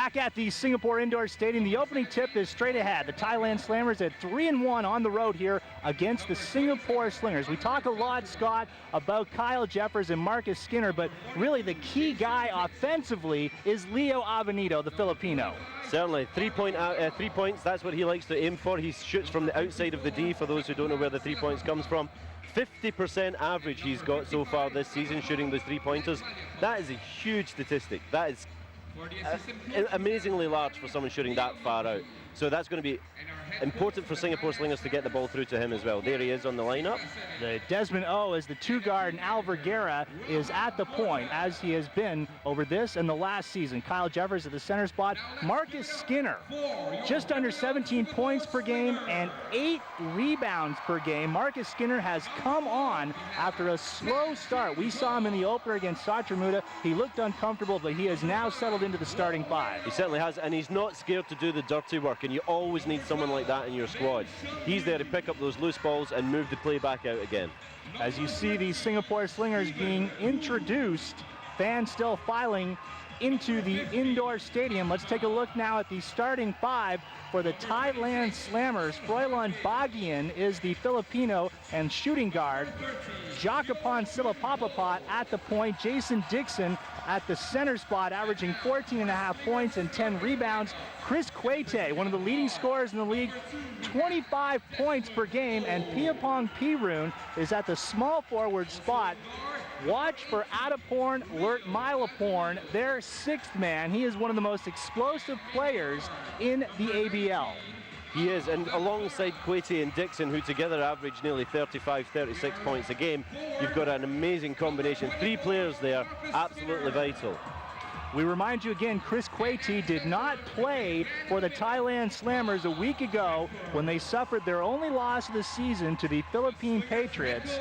Back at the Singapore Indoor Stadium, the opening tip is straight ahead. The Thailand Slammers at 3-1 on the road here against the Singapore Slingers. We talk a lot, Scott, about Kyle Jeffers and Marcus Skinner, but really the key guy offensively is Leo Avenito, the Filipino. Certainly, 3 points, that's what he likes to aim for. He shoots from the outside of the D, for those who don't know where the 3 points comes from. 50% average he's got so far this season shooting those 3-pointers. That is a huge statistic. That is amazingly large for someone shooting that far out. So that's going to be important for Singapore Slingers to get the ball through to him as well. There he is on the lineup. The Desmond O is the two guard, and Al Vergara is at the point, as he has been over this and the last season. Kyle Jeffers at the center spot. Marcus Skinner, just under 17 points per game and 8 rebounds per game. Marcus Skinner has come on after a slow start. We saw him in the opener against Satramuda. He looked uncomfortable, but he has now settled into the starting five. He certainly has, and he's not scared to do the dirty work, and you always need someone like that in your squad. He's there to pick up those loose balls and move the play back out again. As you see these Singapore Slingers being introduced, fans still filing into the indoor stadium. Let's take a look now at the starting five for the Thailand Slammers. Froilan Bagian is the Filipino and shooting guard. Jakapan Silapapapat at the point. Jason Dixon at the center spot, averaging 14.5 points and 10 rebounds. Chris Quete, one of the leading scorers in the league, 25 points per game. And Piapong Pirun is at the small forward spot. Watch for Adaporn Lertmilaporn, their sixth man. He is one of the most explosive players in the ABL. He is, and alongside Quete and Dixon, who together average nearly 35, 36 points a game, you've got an amazing combination. 3 players there, absolutely vital. We remind you again, Chris Quete did not play for the Thailand Slammers a week ago when they suffered their only loss of the season to the Philippine Patriots.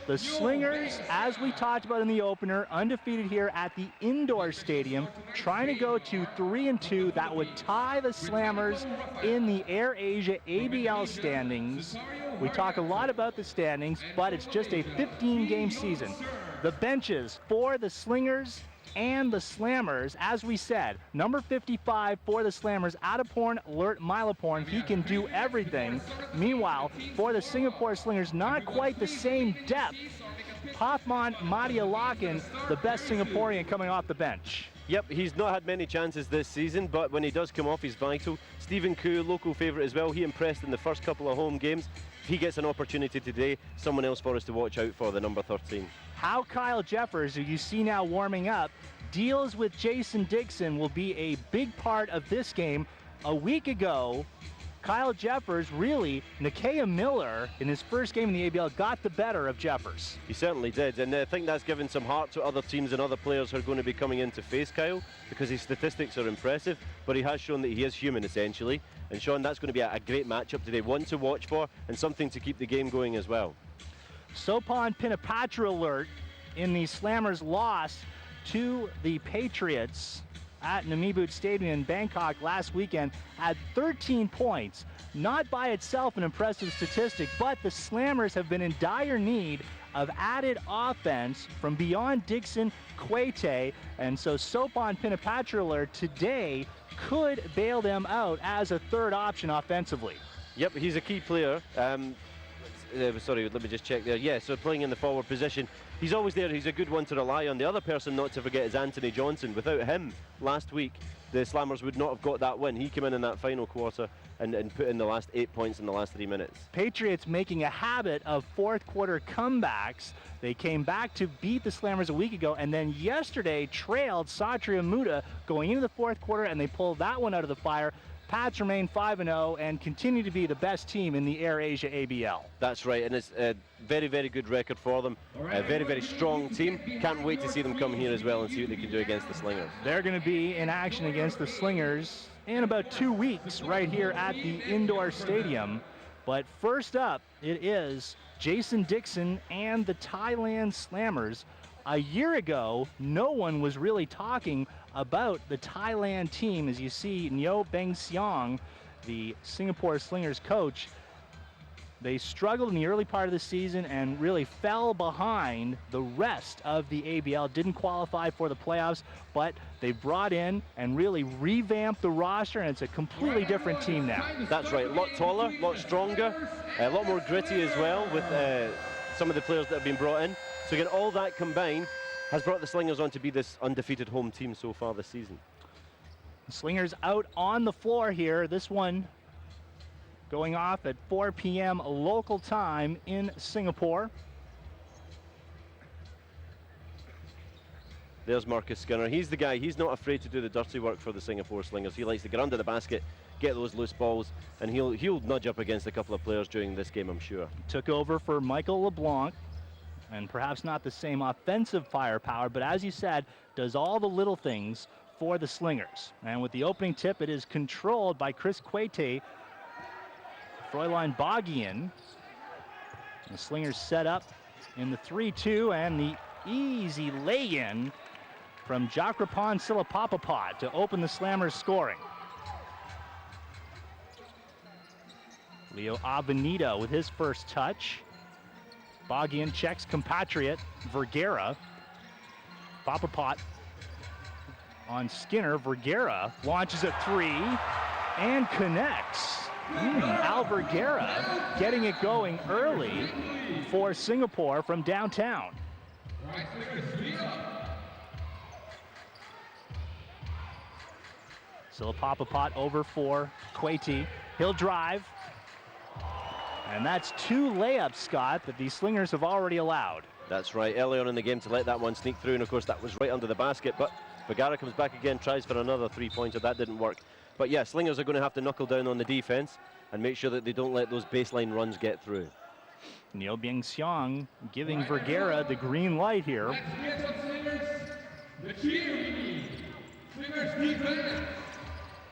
The Slingers, as we talked about in the opener, undefeated here at the indoor stadium, trying to go to 3-2. That would tie the Slammers in the Air Asia ABL standings. We talk a lot about the standings, but it's just a 15-game season. The benches for the Slingers and the Slammers, as we said, number 55 for the Slammers, Adaporn Lertmilaporn. He can do everything. Meanwhile, for the Singapore Slingers, not quite the same depth. Hoffman Madialakan, the best Singaporean coming off the bench. Yep, he's not had many chances this season, but when he does come off, he's vital. Stephen Koo, local favourite as well. He impressed in the first couple of home games. If he gets an opportunity today, someone else for us to watch out for, the number 13. How Kyle Jeffers, who you see now warming up, deals with Jason Dixon will be a big part of this game. A week ago, Kyle Jeffers, really, Nakia Miller, in his first game in the ABL, got the better of Jeffers. He certainly did, and I think that's given some heart to other teams and other players who are going to be coming in to face Kyle, because his statistics are impressive, but he has shown that he is human, essentially. And Sean, that's going to be a great matchup today, one to watch for, and something to keep the game going as well. Sopan Pinapatra alert in the Slammers' loss to the Patriots at Namibut Stadium in Bangkok last weekend, had 13 points. Not by itself an impressive statistic, but the Slammers have been in dire need of added offense from beyond Dixon, Quete, and so Sopan Pinapatra today could bail them out as a third option offensively. Yep, he's a key player. Sorry, let me just check there. Yeah, so playing in the forward position. He's always there. He's a good one to rely on. The other person not to forget is Anthony Johnson. Without him, last week, the Slammers would not have got that win. He came in that final quarter and put in the last 8 points in the last 3 minutes. Patriots making a habit of fourth quarter comebacks. They came back to beat the Slammers a week ago, and then yesterday trailed Satramuda going into the fourth quarter, and they pulled that one out of the fire. Pats remain 5-0 and continue to be the best team in the Air Asia ABL. That's right, and it's a very, very good record for them. A very, very strong team. Can't wait to see them come here as well and see what they can do against the Slingers. They're going to be in action against the Slingers in about 2 weeks right here at the indoor stadium. But first up, it is Jason Dixon and the Thailand Slammers. A year ago, no one was really talking about the Thailand team. As you see, Nyo Beng Seong, the Singapore Slingers coach, They struggled in the early part of the season and really fell behind the rest of the ABL. Didn't qualify for the playoffs, but they brought in and really revamped the roster, and it's a completely different team now. That's right, a lot taller, a lot stronger, a lot more gritty as well with some of the players that have been brought in. So again, all that combined has brought the Slingers on to be this undefeated home team so far this season. Slingers out on the floor here. This one going off at 4 p.m. local time in Singapore. There's Marcus Skinner. He's the guy. He's not afraid to do the dirty work for the Singapore Slingers. He likes to get under the basket, get those loose balls, and he'll nudge up against a couple of players during this game, I'm sure. Took over for Michael LeBlanc, and perhaps not the same offensive firepower, but as you said, does all the little things for the Slingers. And with the opening tip, it is controlled by Chris Quete. Fräulein Bogian. The Slingers set up in the 3-2, and the easy lay-in from Jakrapan Silapapapat to open the Slammers scoring. Leo Avenida with his first touch. Bogian checks compatriot Vergara. Papapat on Skinner. Vergara launches a three and connects. Al Vergara getting it going early for Singapore from downtown. Silapapapat over for Quete. He'll drive. And that's 2 layups, Scott, that these Slingers have already allowed. That's right, early on in the game to let that one sneak through, and of course that was right under the basket, but Vergara comes back again, tries for another 3-pointer. That didn't work. But yeah, Slingers are going to have to knuckle down on the defense and make sure that they don't let those baseline runs get through. Neo Byung-seong giving Vergara the green light here.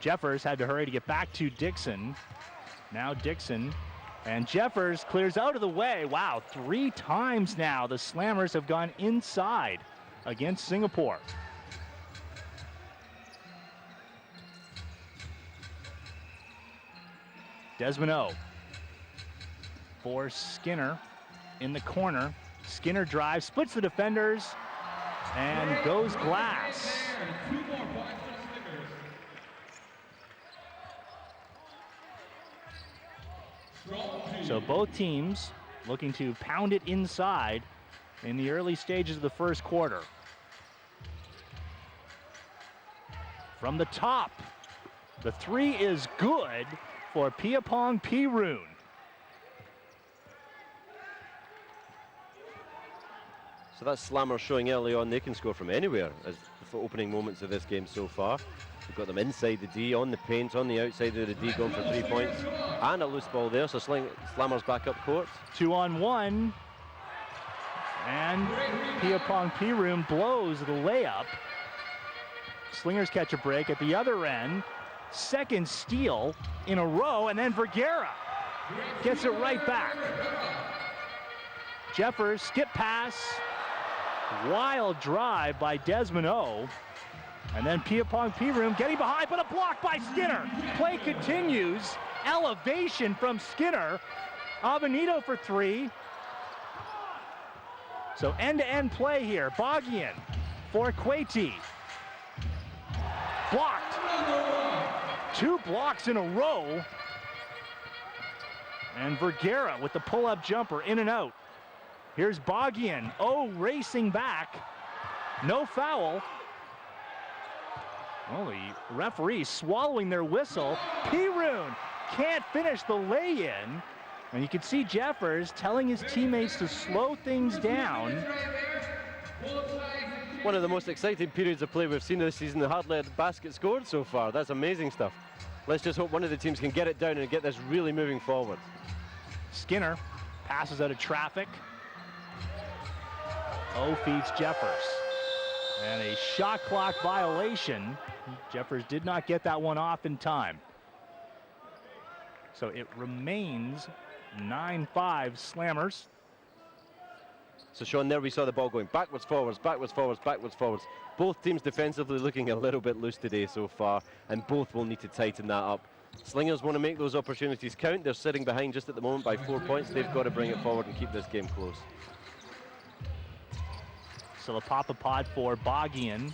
Jeffers had to hurry to get back to Dixon. Now Dixon, and Jeffers clears out of the way. Wow, 3 times now the Slammers have gone inside against Singapore. Desmond O for Skinner in the corner. Skinner drives, splits the defenders, and goes glass. So both teams looking to pound it inside in the early stages of the first quarter. From the top, the 3 is good for Piapong Pirun. So that's Slammer showing early on they can score from anywhere as the opening moments of this game so far. We've got them inside the D, on the paint, on the outside of the D, going for 3 points. And a loose ball there, so Slammer's back up court. 2-on-1. And Piapong Pirun blows the layup. Slingers catch a break at the other end. Second steal in a row, and then Vergara gets it right back. Jeffers, skip pass. Wild drive by Desmond O. And then Piapong Pirun getting behind, but a block by Skinner. Play continues. Elevation from Skinner. Avenito for 3. So end-to-end play here. Bogian for Quete. Blocked. 2 blocks in a row. And Vergara with the pull-up jumper in and out. Here's Bogian. Oh, racing back. No foul. Well, the referee swallowing their whistle. Pirun can't finish the lay-in. And you can see Jeffers telling his teammates to slow things down. One of the most exciting periods of play we've seen this season. Hardly a basket scored so far. That's amazing stuff. Let's just hope one of the teams can get it down and get this really moving forward. Skinner passes out of traffic. O feeds Jeffers. And a shot clock violation. Jeffers did not get that one off in time. So it remains 9-5 Slammers. So Sean, there we saw the ball going backwards, forwards, backwards, forwards, backwards, forwards. Both teams defensively looking a little bit loose today so far, and both will need to tighten that up Slingers want to make those opportunities count. They're sitting behind just at the moment by 4 points. They've got to bring it forward and keep this game close. Silapapapod for Bogian.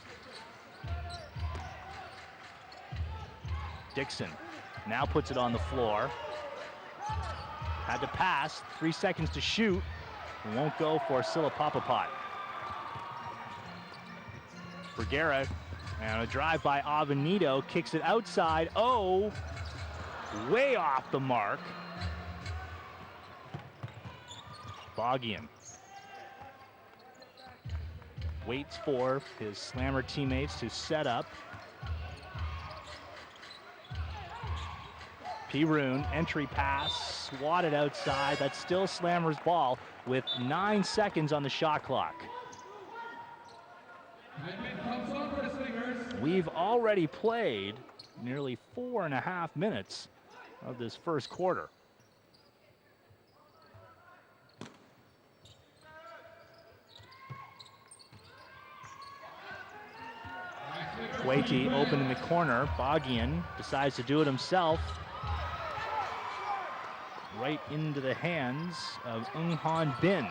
Dixon now puts it on the floor. Had to pass, 3 seconds to shoot. It won't go for Silapapapod. Vergara, and a drive by Avenito, kicks it outside. Oh, way off the mark. Bogian waits for his Slammer teammates to set up. P-Rune, entry pass, swatted outside. That's still Slammer's ball with 9 seconds on the shot clock. We've already played nearly 4.5 minutes of this first quarter. Quaity open in the corner. Bogian decides to do it himself. Right into the hands of Han Bin.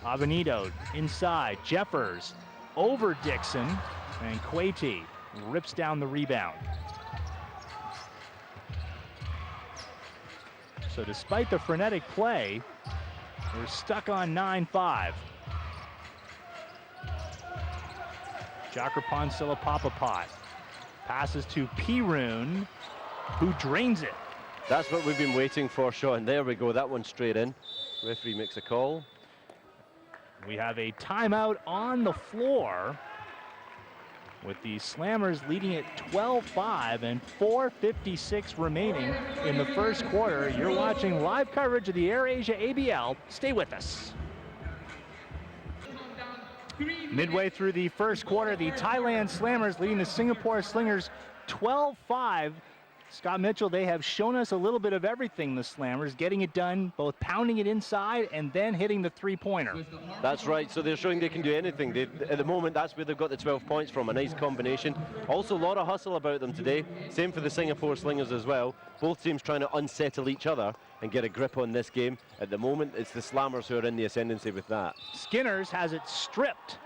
Avenito inside. Jeffers over Dixon, and Quaity rips down the rebound. So despite the frenetic play, we're stuck on 9-5. Chakrapan Silapapapot passes to P-Rune, who drains it. That's what we've been waiting for, Sean. There we go, that one straight in. Referee makes a call. We have a timeout on the floor with the Slammers leading at 12-5 and 4:56 remaining in the first quarter. You're watching live coverage of the AirAsia ABL. Stay with us. Midway through the first quarter, the Thailand Slammers leading the Singapore Slingers 12-5. Scott Mitchell, they have shown us a little bit of everything, the Slammers, getting it done, both pounding it inside and then hitting the three-pointer. That's right, so they're showing they can do anything. At the moment, that's where they've got the 12 points from, a nice combination. Also, a lot of hustle about them today. Same for the Singapore Slingers as well. Both teams trying to unsettle each other and get a grip on this game. At the moment, it's the Slammers who are in the ascendancy with that. Skinners has it stripped.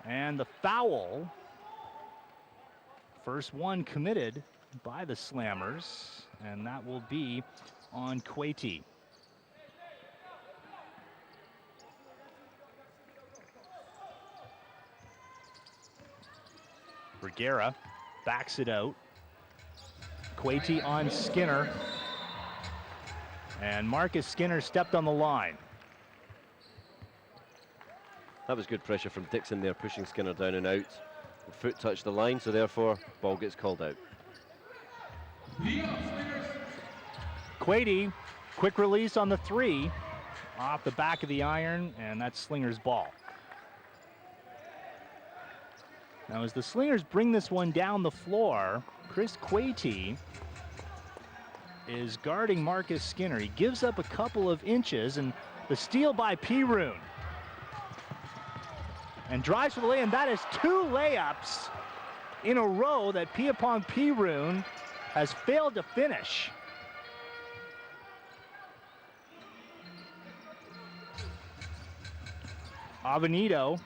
And the foul, first one committed by the Slammers, and that will be on Quaity. Vergara backs it out. Quaity on Skinner. And Marcus Skinner stepped on the line. That was good pressure from Dixon there, pushing Skinner down and out. The foot touched the line, so therefore, ball gets called out. Quaity, quick release on the three, off the back of the iron, and that's Slinger's ball. Now as the Slingers bring this one down the floor, Chris Quaity is guarding Marcus Skinner. He gives up a couple of inches, and the steal by P-Rune. And drives for the lay, and that is 2 layups in a row that Piapong P-Rune has failed to finish. Avenito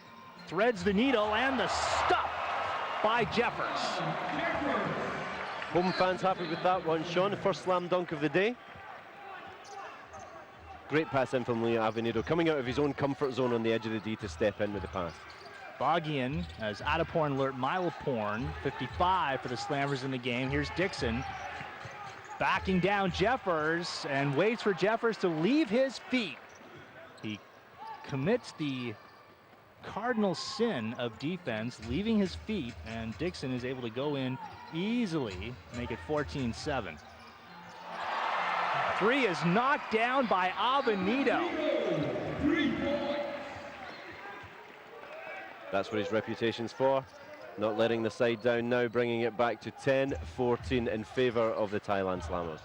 threads the needle, and the stop by Jeffers. Home fans happy with that one, Sean. The first slam dunk of the day. Great pass in from Leo Avenito, coming out of his own comfort zone on the edge of the D to step in with the pass. Bogian as Adaporn alert Miloporn, 55 for the Slammers in the game. Here's Dixon backing down Jeffers and waits for Jeffers to leave his feet. He commits the cardinal sin of defense, leaving his feet, and Dixon is able to go in easily, make it 14-7. Three is knocked down by Avenito. That's what his reputation's for. Not letting the side down now, bringing it back to 10-14 in favor of the Thailand Slammers.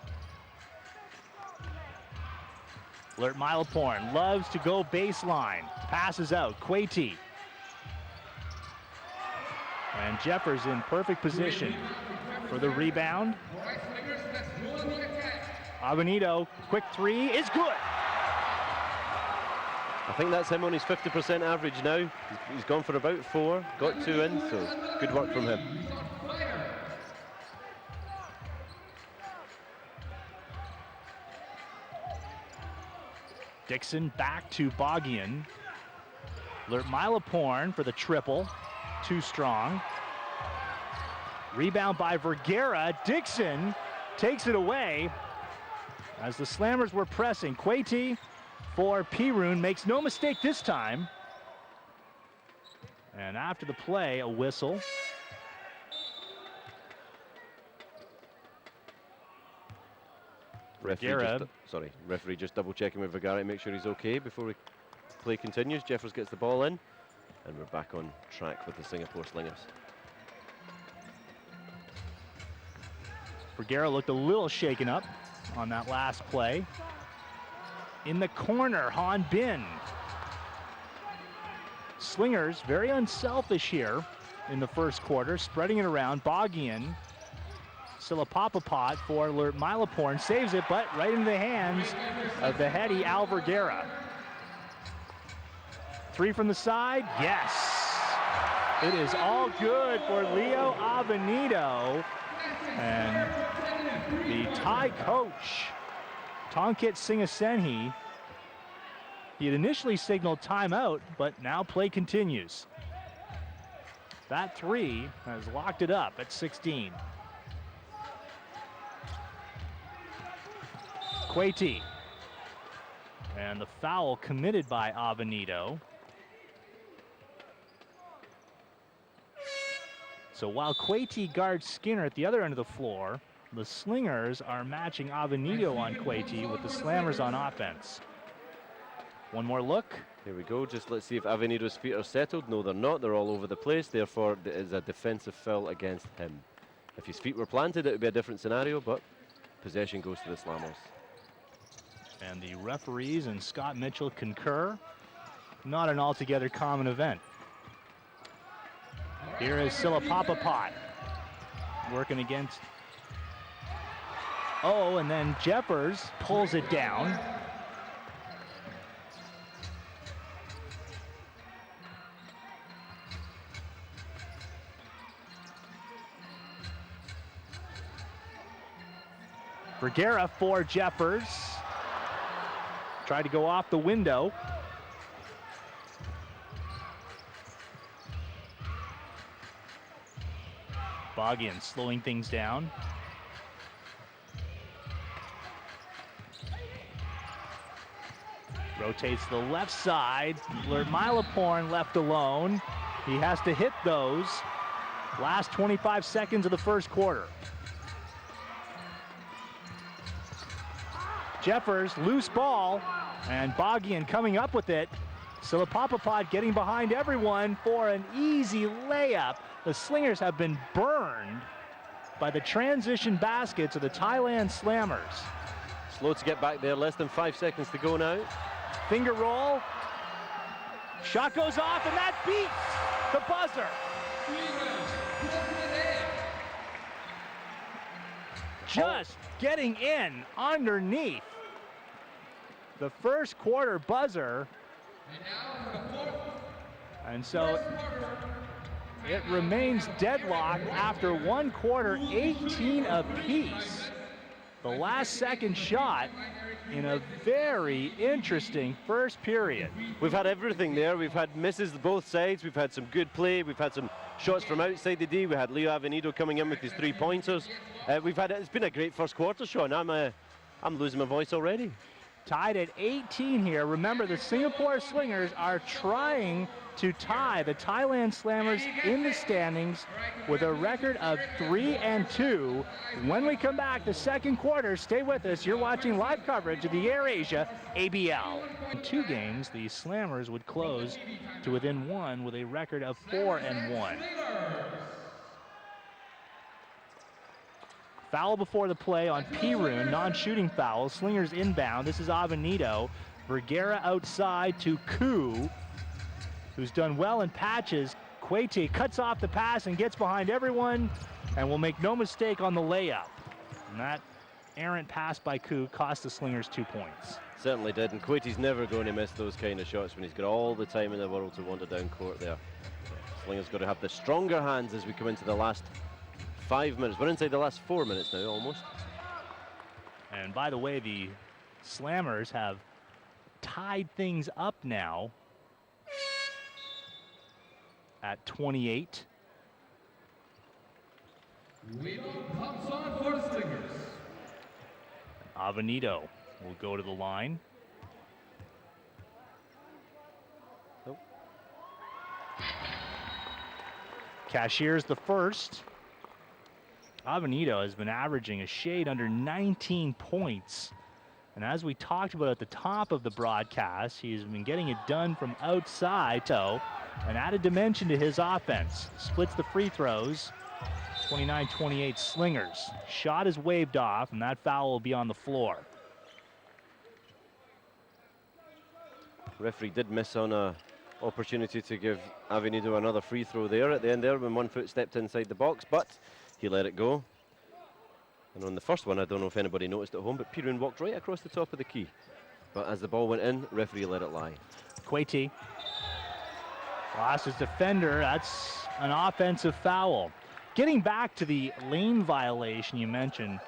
Alert Miloporn loves to go baseline, passes out, Quaity. And Jeffers in perfect position. for the rebound. Avenito, quick three is good. I think that's him on his 50% average now. He's gone for about 4, got 2 in, so good work from him. Dixon back to Bogian. Milaporn for the triple, too strong. Rebound by Vergara. Dixon takes it away as the Slammers were pressing. Quaty for Pirun, makes no mistake this time. And after the play, a whistle. Referee just double checking with Vergara to make sure he's okay before play continues. Jeffers gets the ball in, and we're back on track with the Singapore Slingers. Vergara looked a little shaken up on that last play. In the corner, Han Bin. Slingers very unselfish here in the first quarter, spreading it around. Bogian, Silapapapot for Milaporn, saves it, but right into the hands of the heady Al Vergara. 3 from the side, yes. It is all good for Leo Avenito. And the Thai coach, Tongkit Singasenhi, he had initially signaled timeout, but now play continues. That 3 has locked it up at 16. Quaty. And the foul committed by Avenito. So while Quaty guards Skinner at the other end of the floor, the Slingers are matching Avenito on Quaty with the Slammers on offense. One more look. Here we go. Just let's see if Avenito's feet are settled. No, they're not. They're all over the place. Therefore, it is a defensive foul against him. If his feet were planted, it would be a different scenario, but possession goes to the Slammers. And the referees and Scott Mitchell concur. Not an altogether common event. Here is Silapapapot working against. Oh, and then Jeffers pulls it down. Vergara for Jeffers. Tried to go off the window. Bogian slowing things down. Rotates to the left side. Milaporn left alone. He has to hit those. Last 25 seconds of the first quarter. Jeffers, loose ball, and Bogian coming up with it. Silapapapot getting behind everyone for an easy layup. The Slingers have been burned by the transition baskets of the Thailand Slammers. Slow to get back there, less than 5 seconds to go now. Finger roll. Shot goes off, and that beats the buzzer. Just getting in underneath the first quarter buzzer. And so it remains deadlocked after 1 quarter, 18 apiece. The last second shot in a very interesting first period. We've had everything there. We've had misses both sides. We've had some good play. We've had some shots from outside the D. We had Leo Avenito coming in with his 3-pointers. It's been a great first quarter, Sean. I'm losing my voice already. Tied at 18 here. Remember, the Singapore Slingers are trying to tie the Thailand Slammers in the standings with a record of 3-2. When we come back, the second quarter, stay with us. You're watching live coverage of the Air Asia ABL. In 2 games, the Slammers would close to within 1 with a record of 4-1. Foul before the play on Pirun, non-shooting foul. Slingers inbound. This is Avenito. Vergara outside to Koo, who's done well in patches. Quaty cuts off the pass and gets behind everyone. And we'll make no mistake on the layup. And that errant pass by Koo cost the Slingers 2 points. Certainly did, and Quaitie's never going to miss those kind of shots when he's got all the time in the world to wander down court there. Slingers got to have the stronger hands as we come into the last 5 minutes. We're inside the last 4 minutes now, almost. And by the way, the Slammers have tied things up now at 28. Rebound comes on for the Slingers. Avenito will go to the line. Nope. Cashier's the first. Avenito has been averaging a shade under 19 points. And as we talked about at the top of the broadcast, he's been getting it done from outside, so an added dimension to his offense. Splits the free throws. 29-28 Slingers. Shot is waved off, and that foul will be on the floor. Referee did miss on a opportunity to give Avenito another free throw there at the end there when 1 foot stepped inside the box, but he let it go. And on the first one, I don't know if anybody noticed at home, but Pirun walked right across the top of the key. But as the ball went in, referee let it lie. Quaitie lost his defender. That's an offensive foul. Getting back to the lane violation you mentioned,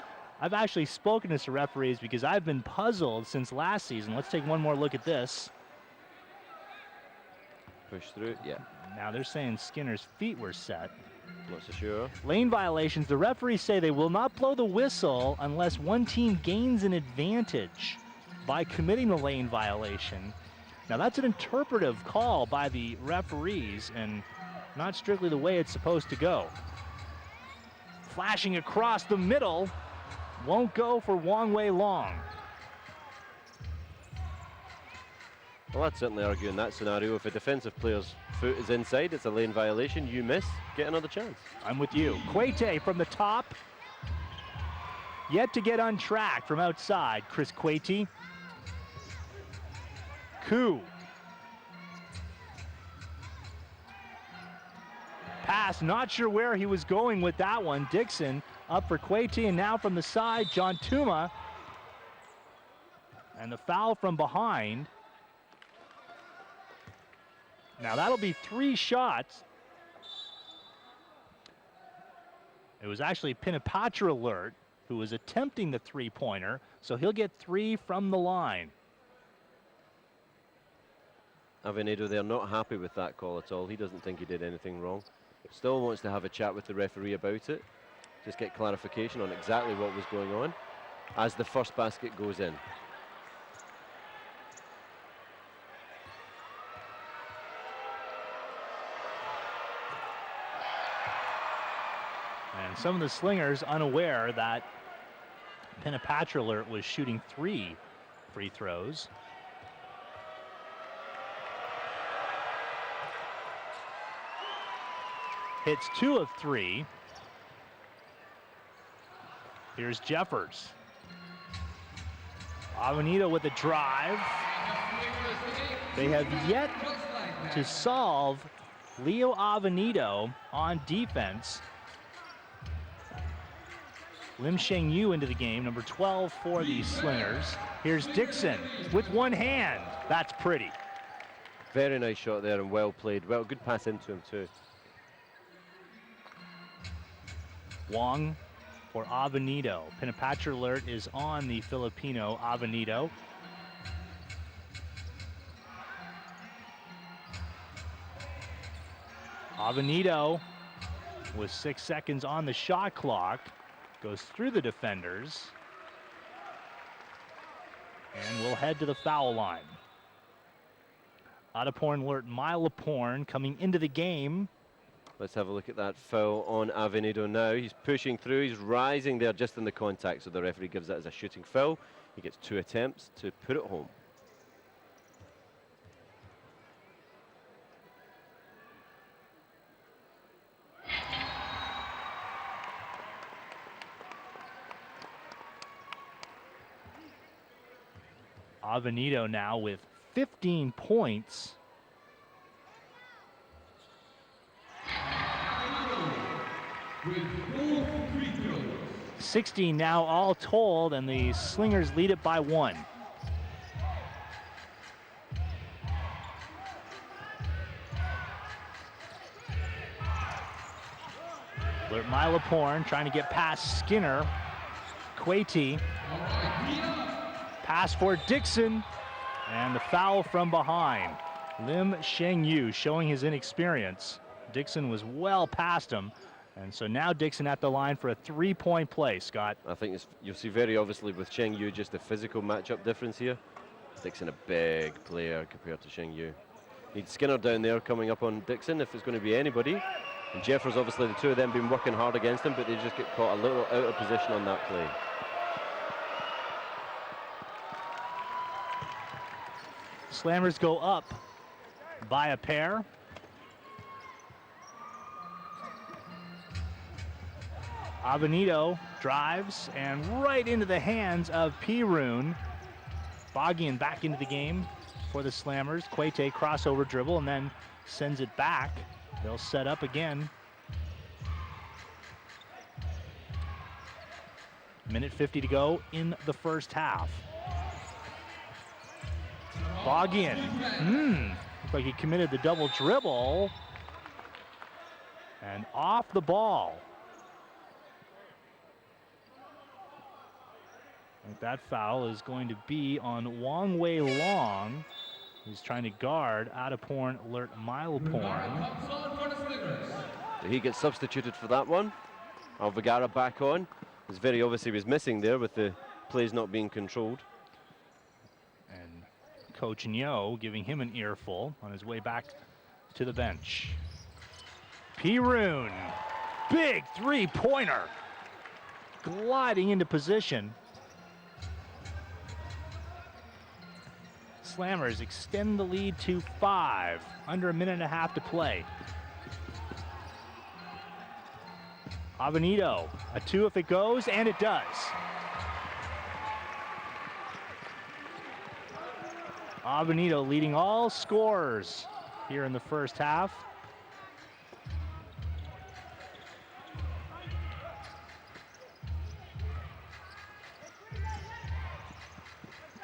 I've actually spoken to some referees because I've been puzzled since last season. Let's take one more look at this. Push through, yeah. Now they're saying Skinner's feet were set. Not so sure. Lane violations, the referees say they will not blow the whistle unless one team gains an advantage by committing the lane violation. Now that's an interpretive call by the referees and not strictly the way it's supposed to go. Flashing across the middle, won't go for Wong Wei Long. Well, I'd certainly argue in that scenario, if a defensive player's foot is inside, it's a lane violation, you miss, get another chance. I'm with you. Quaitie from the top. Yet to get untracked from outside, Chris Quaitie. Koo. Pass, not sure where he was going with that one. Dixon up for Quaitie, and now from the side, John Tuma. And the foul from behind. Now that'll be 3 shots. It was actually Pinapatra Alert who was attempting the 3-pointer, so he'll get 3 from the line. Avenado, they're not happy with that call at all. He doesn't think he did anything wrong. Still wants to have a chat with the referee about it. Just get clarification on exactly what was going on as the first basket goes in. And some of the Slingers unaware that Pinapatra Alert was shooting 3 free throws. Hits 2 of 3. Here's Jeffers. Avenito with a drive. They have yet to solve Leo Avenito on defense. Lim Sheng Yu into the game, number 12 for the Slingers. Here's Dixon with one hand. That's pretty. Very nice shot there and well played. Well, good pass into him too. Wong for Avenito. Pinapatra Alert is on the Filipino Avenito. Avenito with 6 seconds on the shot clock. Goes through the defenders. And we'll head to the foul line. Adeporn Alert, Milaporn coming into the game. Let's have a look at that foul on Avenado now. He's pushing through, he's rising there just in the contact, so the referee gives that as a shooting foul. He gets 2 attempts to put it home. Avenito now with 15 points. with full free throws. 60 now all told, and the Slingers lead it by 1. Milaporn trying to get past Skinner. Quaty. Pass for Dixon. And the foul from behind. Lim Shengyu showing his inexperience. Dixon was well past him. And so now Dixon at the line for a 3-point play, Scott. I think you'll see very obviously with Cheng Yu just the physical matchup difference here. Dixon a big player compared to Cheng Yu. Need Skinner down there coming up on Dixon if it's going to be anybody. And Jeffers, obviously the two of them been working hard against him, but they just get caught a little out of position on that play. Slammers go up by a pair. Avenito drives and right into the hands of Pirun. Bogian back into the game for the Slammers. Quete crossover dribble and then sends it back. They'll set up again. Minute 50 to go in the first half. Bogian, looked like he committed the double dribble. And off the ball. I think that foul is going to be on Wong Wei Long, who's trying to guard Attaporn Alert Mileporn. He gets substituted for that one. Alvagara back on. It's very obvious he was missing there with the plays not being controlled. And Coach Nyo giving him an earful on his way back to the bench. Pirun, big three-pointer, gliding into position. Slammers extend the lead to 5, under a minute and a half to play. Avenito, a 2 if it goes, and it does. Avenito leading all scorers here in the first half.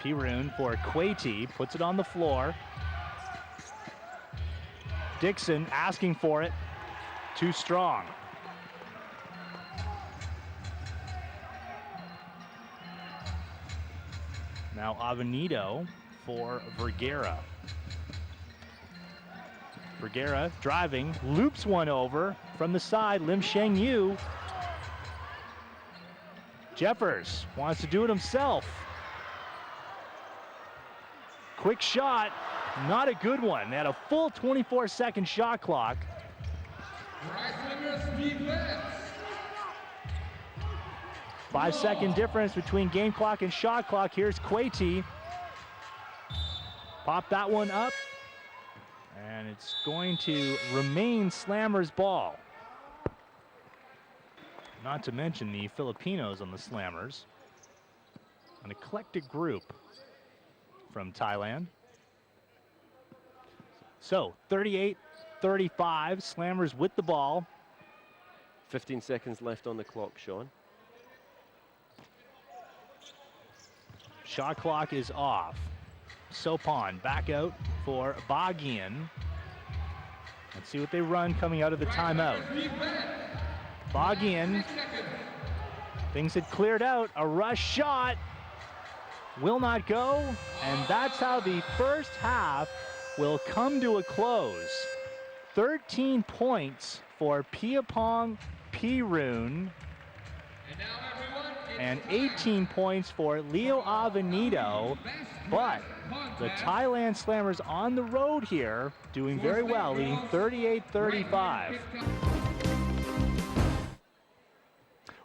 Pirun for Quaty, puts it on the floor. Dixon asking for it, too strong. Now Avenito for Vergara. Vergara driving, loops one over from the side, Lim Shengyu. Jeffers wants to do it himself. Quick shot, not a good one. They had a full 24-second shot clock. 5-second difference between game clock and shot clock. Here's Quaty. Pop that one up. And it's going to remain Slammers ball. Not to mention the Filipinos on the Slammers. An eclectic group from Thailand. So 38-35, Slammers with the ball. 15 seconds left on the clock, Sean. Shot clock is off. Sopon back out for Bogian. Let's see what they run coming out of the timeout. Bogian, things had cleared out. A rush shot will not go, and that's how the first half will come to a close. 13 points for Piapong Pirun, and 18 points for Leo Avenito, but the Thailand Slammers on the road here doing very well, leading 38-35.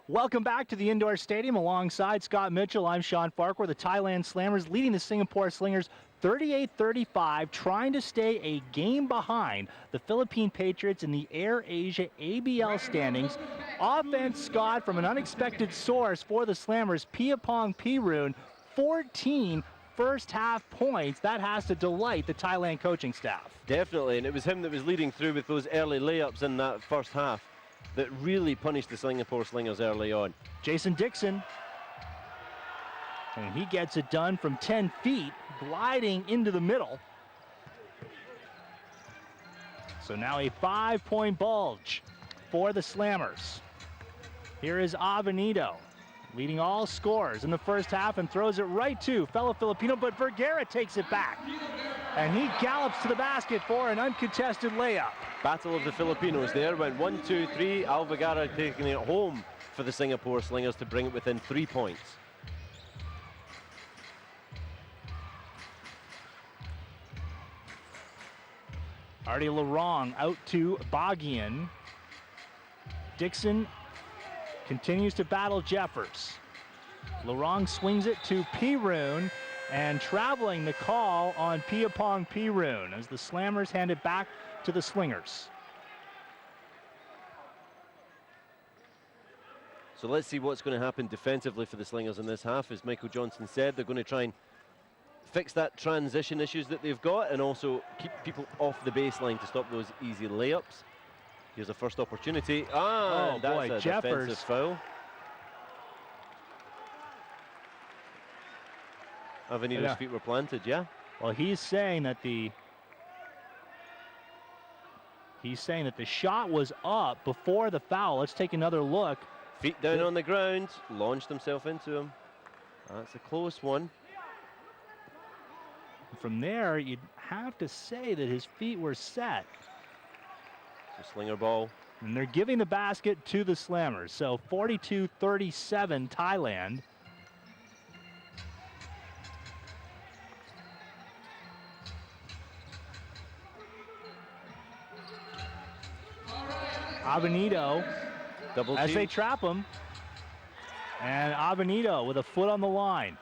Welcome back to the indoor stadium alongside Scott Mitchell. I'm Sean Farquhar. The Thailand Slammers leading the Singapore Slingers 38-35, trying to stay a game behind the Philippine Patriots in the Air Asia ABL standings. Offense, Scott, from an unexpected source for the Slammers, Piapong Pirun, 14 first half points. That has to delight the Thailand coaching staff. Definitely, and it was him that was leading through with those early layups in that first half. that really punished the Singapore Slingers early on. Jason Dixon. And he gets it done from 10 feet, gliding into the middle. So now a 5-point bulge for the Slammers. Here is Avenito, leading all scorers in the first half and throws it right to fellow Filipino, but Vergara takes it back. And he gallops to the basket for an uncontested layup. Battle of the Filipinos there, went 1, 2, 3. Alvagara taking it home for the Singapore Slingers to bring it within 3 points. Artie Larong out to Bagian. Dixon continues to battle Jeffers. Larong swings it to Pirun, and traveling the call on Piapong Pirun as the Slammers hand it back to the Slingers. So let's see what's going to happen defensively for the Slingers in this half. As Michael Johnson said, they're going to try and fix that transition issues that they've got and also keep people off the baseline to stop those easy layups. Here's a first opportunity. Oh that's boy, a Jeffers. defensive foul. Avenito's feet were planted, yeah? Well, he's saying that the shot was up before the foul. Let's take another look. Feet down on the ground, launched himself into him. That's a close one. From there, you'd have to say that his feet were set. So Slinger ball. And they're giving the basket to the Slammers. So 42-37 Thailand. Avenito Double as team. they trap him. And Avenito with a foot on the line.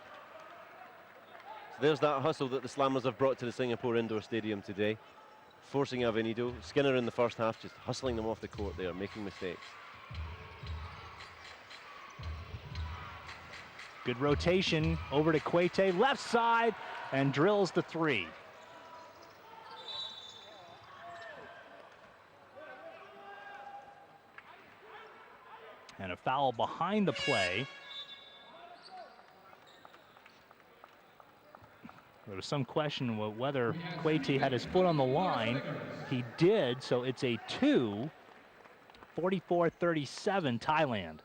So there's that hustle that the Slammers have brought to the Singapore Indoor Stadium today. Forcing Avenito. Skinner in the first half just hustling them off the court there, making mistakes. Good rotation over to Quete, left side, and drills the three. And a foul behind the play. There was some question whether Quete had his foot on the line. He did, so it's a 2, 44-37 Thailand.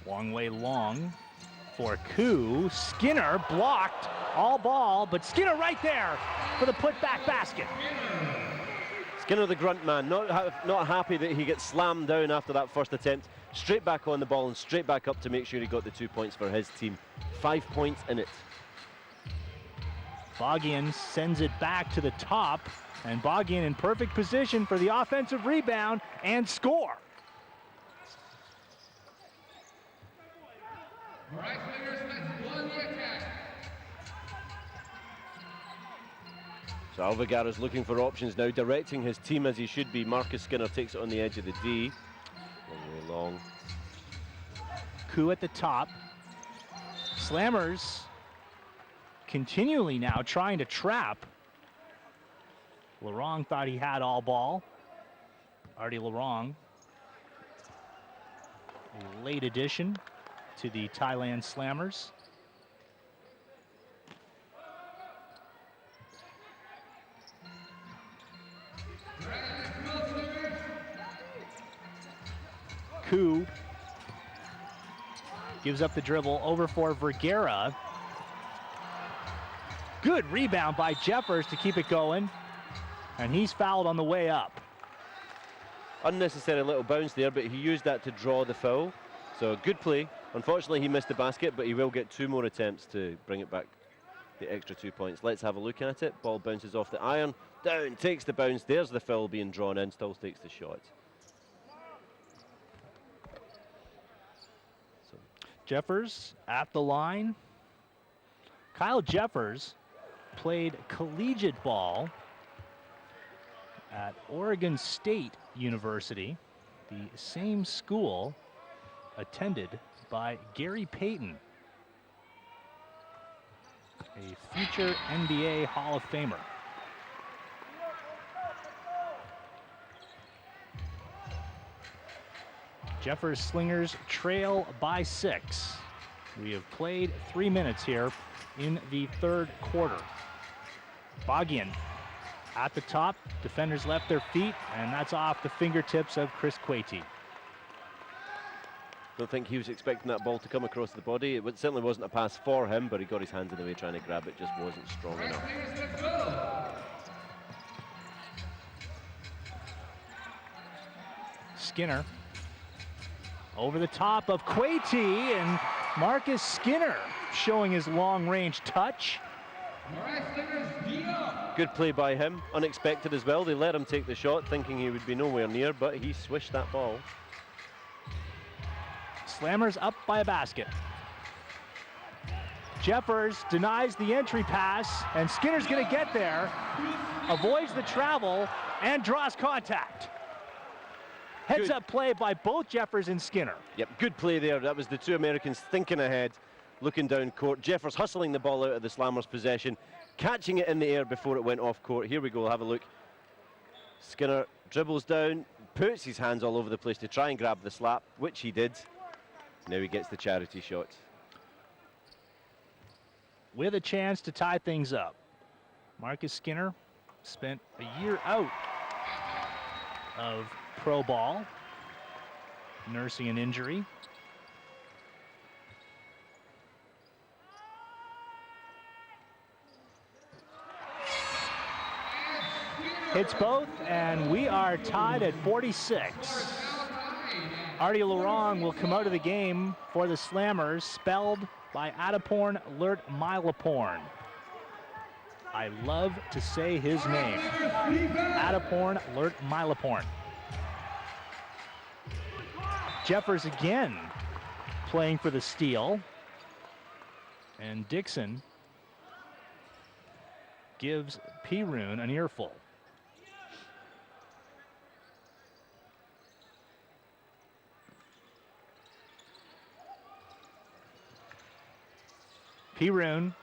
Long way long for Koo. Skinner blocked, all ball, but Skinner right there for the putback basket. Skinner the grunt man, not happy that he gets slammed down after that first attempt. Straight back on the ball and straight back up to make sure he got the 2 points for his team. 5 points in it. Bagian sends it back to the top, and Bagian in perfect position for the offensive rebound and score. All right, Slingers, let's run the attack. So Alvagara's looking for options now, directing his team as he should be. Marcus Skinner takes it on the edge of the D. Long way long. Koo at the top. Slammers continually now trying to trap. Larong thought he had all ball. Artie Larong, a late addition to the Thailand Slammers. Koo gives up the dribble over for Vergara. Good rebound by Jeffers to keep it going. And he's fouled on the way up. Unnecessary little bounce there, but he used that to draw the foul. So good play. Unfortunately, he missed the basket, but he will get 2 more attempts to bring it back the extra 2 points. Let's have a look at it. Ball bounces off the iron. Down, takes the bounce. There's the foul being drawn in. Still takes the shot. Jeffers at the line. Kyle Jeffers played collegiate ball at Oregon State University, the same school attended by Gary Payton, a future NBA Hall of Famer. Jeffers Slingers trail by 6. We have played 3 minutes here in the third quarter. Bogian at the top, defenders left their feet, and that's off the fingertips of Chris Quaty. Don't think he was expecting that ball to come across the body. It certainly wasn't a pass for him, but he got his hands in the way trying to grab it, just wasn't strong enough. Skinner over the top of Quaty, and Marcus Skinner showing his long-range touch. Good play by him, unexpected as well. They let him take the shot, thinking he would be nowhere near, but he swished that ball. Slammers up by a basket. Jeffers denies the entry pass, and Skinner's gonna get there, avoids the travel, and draws contact. Heads-up play by both Jeffers and Skinner. Yep, good play there. That was the two Americans thinking ahead, looking down court. Jeffers hustling the ball out of the Slammers' possession, catching it in the air before it went off court. Here we go, have a look. Skinner dribbles down, puts his hands all over the place to try and grab the slap, which he did. Now he gets the charity shot. With a chance to tie things up. Marcus Skinner spent a year out of pro ball, nursing an injury. Hits both, and we are tied at 46. Artie Laurent will come out of the game for the Slammers, spelled by Adaporn Lert Milaporn. I love to say his name. Adaporn Lert Milaporn. Jeffers again playing for the steal. And Dixon gives P-Rune an earful. P-Rune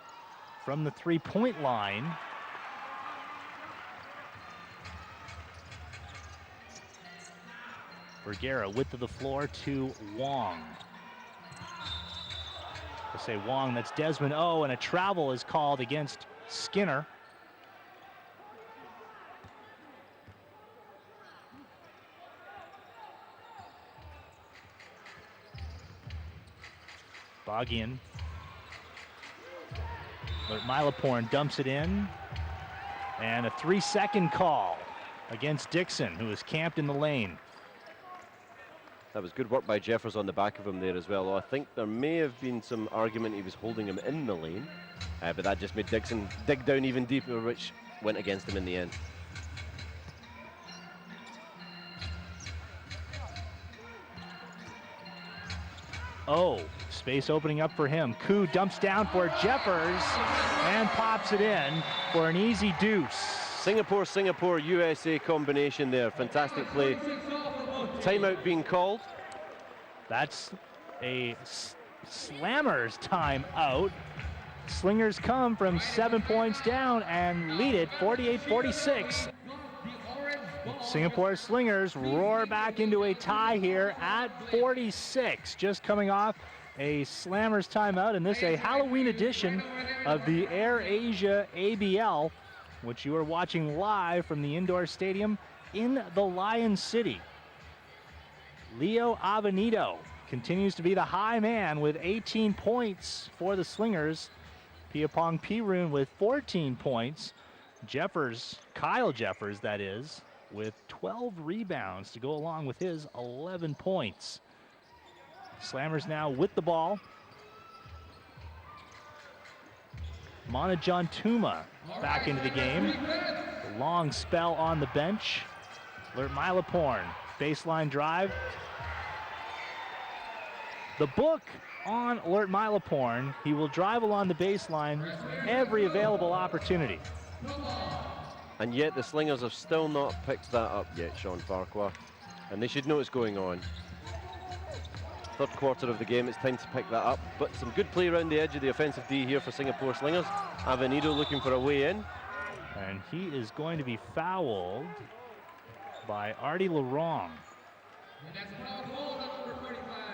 from the three-point line. Vergara width of the floor to Wong. I say Wong, that's Desmond O, and a travel is called against Skinner. Bogian. Milaporn dumps it in. And a 3-second call against Dixon, who is camped in the lane. That was good work by Jeffers on the back of him there as well. I think there may have been some argument he was holding him in the lane, but that just made Dixon dig down even deeper, which went against him in the end. Oh, space opening up for him. Koo dumps down for Jeffers and pops it in for an easy deuce. Singapore, USA combination there. Fantastic play. Timeout being called. That's a Slammers timeout. Slingers come from 7 points down and lead it 48-46. Singapore Slingers roar back into a tie here at 46, just coming off a Slammers timeout, and this a Halloween edition of the Air Asia ABL, which you are watching live from the indoor stadium in the Lion City. Leo Avenido continues to be the high man with 18 points for the Slingers. Piapong P-Rune with 14 points. Kyle Jeffers, that is, with 12 rebounds to go along with his 11 points. Slammers now with the ball. Monajon Tuma back into the game. A long spell on the bench. Lert Milaporn, baseline drive. The book on Lert Milaporn, he will drive along the baseline every available opportunity. And yet the Slingers have still not picked that up yet, Sean Farquhar. And they should know what's going on. Third quarter of the game, it's time to pick that up. But some good play around the edge of the offensive D here for Singapore Slingers. Avenido looking for a way in. And he is going to be fouled by Artie Larong.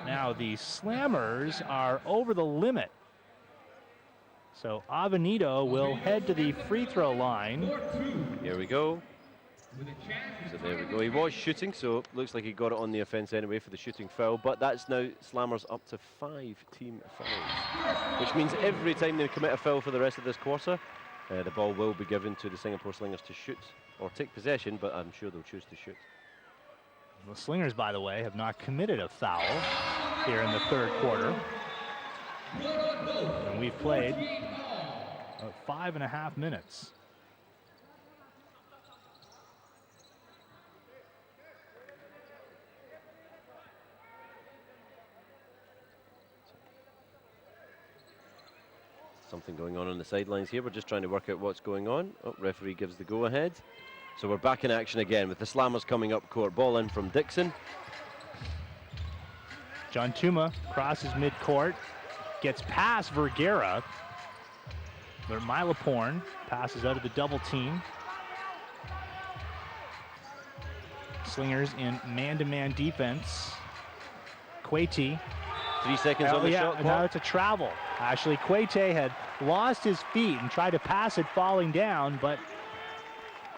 Now the Slammers are over the limit. So Avenido will head to the free throw line. Here we go. So there we go. He was shooting, so looks like he got it on the offense anyway for the shooting foul. But that's now Slammers up to 5 team fouls, which means every time they commit a foul for the rest of this quarter, the ball will be given to the Singapore Slingers to shoot or take possession, but I'm sure they'll choose to shoot. The Slingers, by the way, have not committed a foul here in the third quarter. And we've played 5.5 minutes. Something going on the sidelines here. We're just trying to work out what's going on. Oh, referee gives the go-ahead. So we're back in action again with the Slammers coming up court. Ball in from Dixon. John Tuma crosses midcourt, gets past Vergara. Milaporn passes out of the double team. Slingers in man-to-man defense. Quaty. 3 seconds on the shot clock. Now it's a travel. Actually, Quaty had lost his feet and tried to pass it falling down, but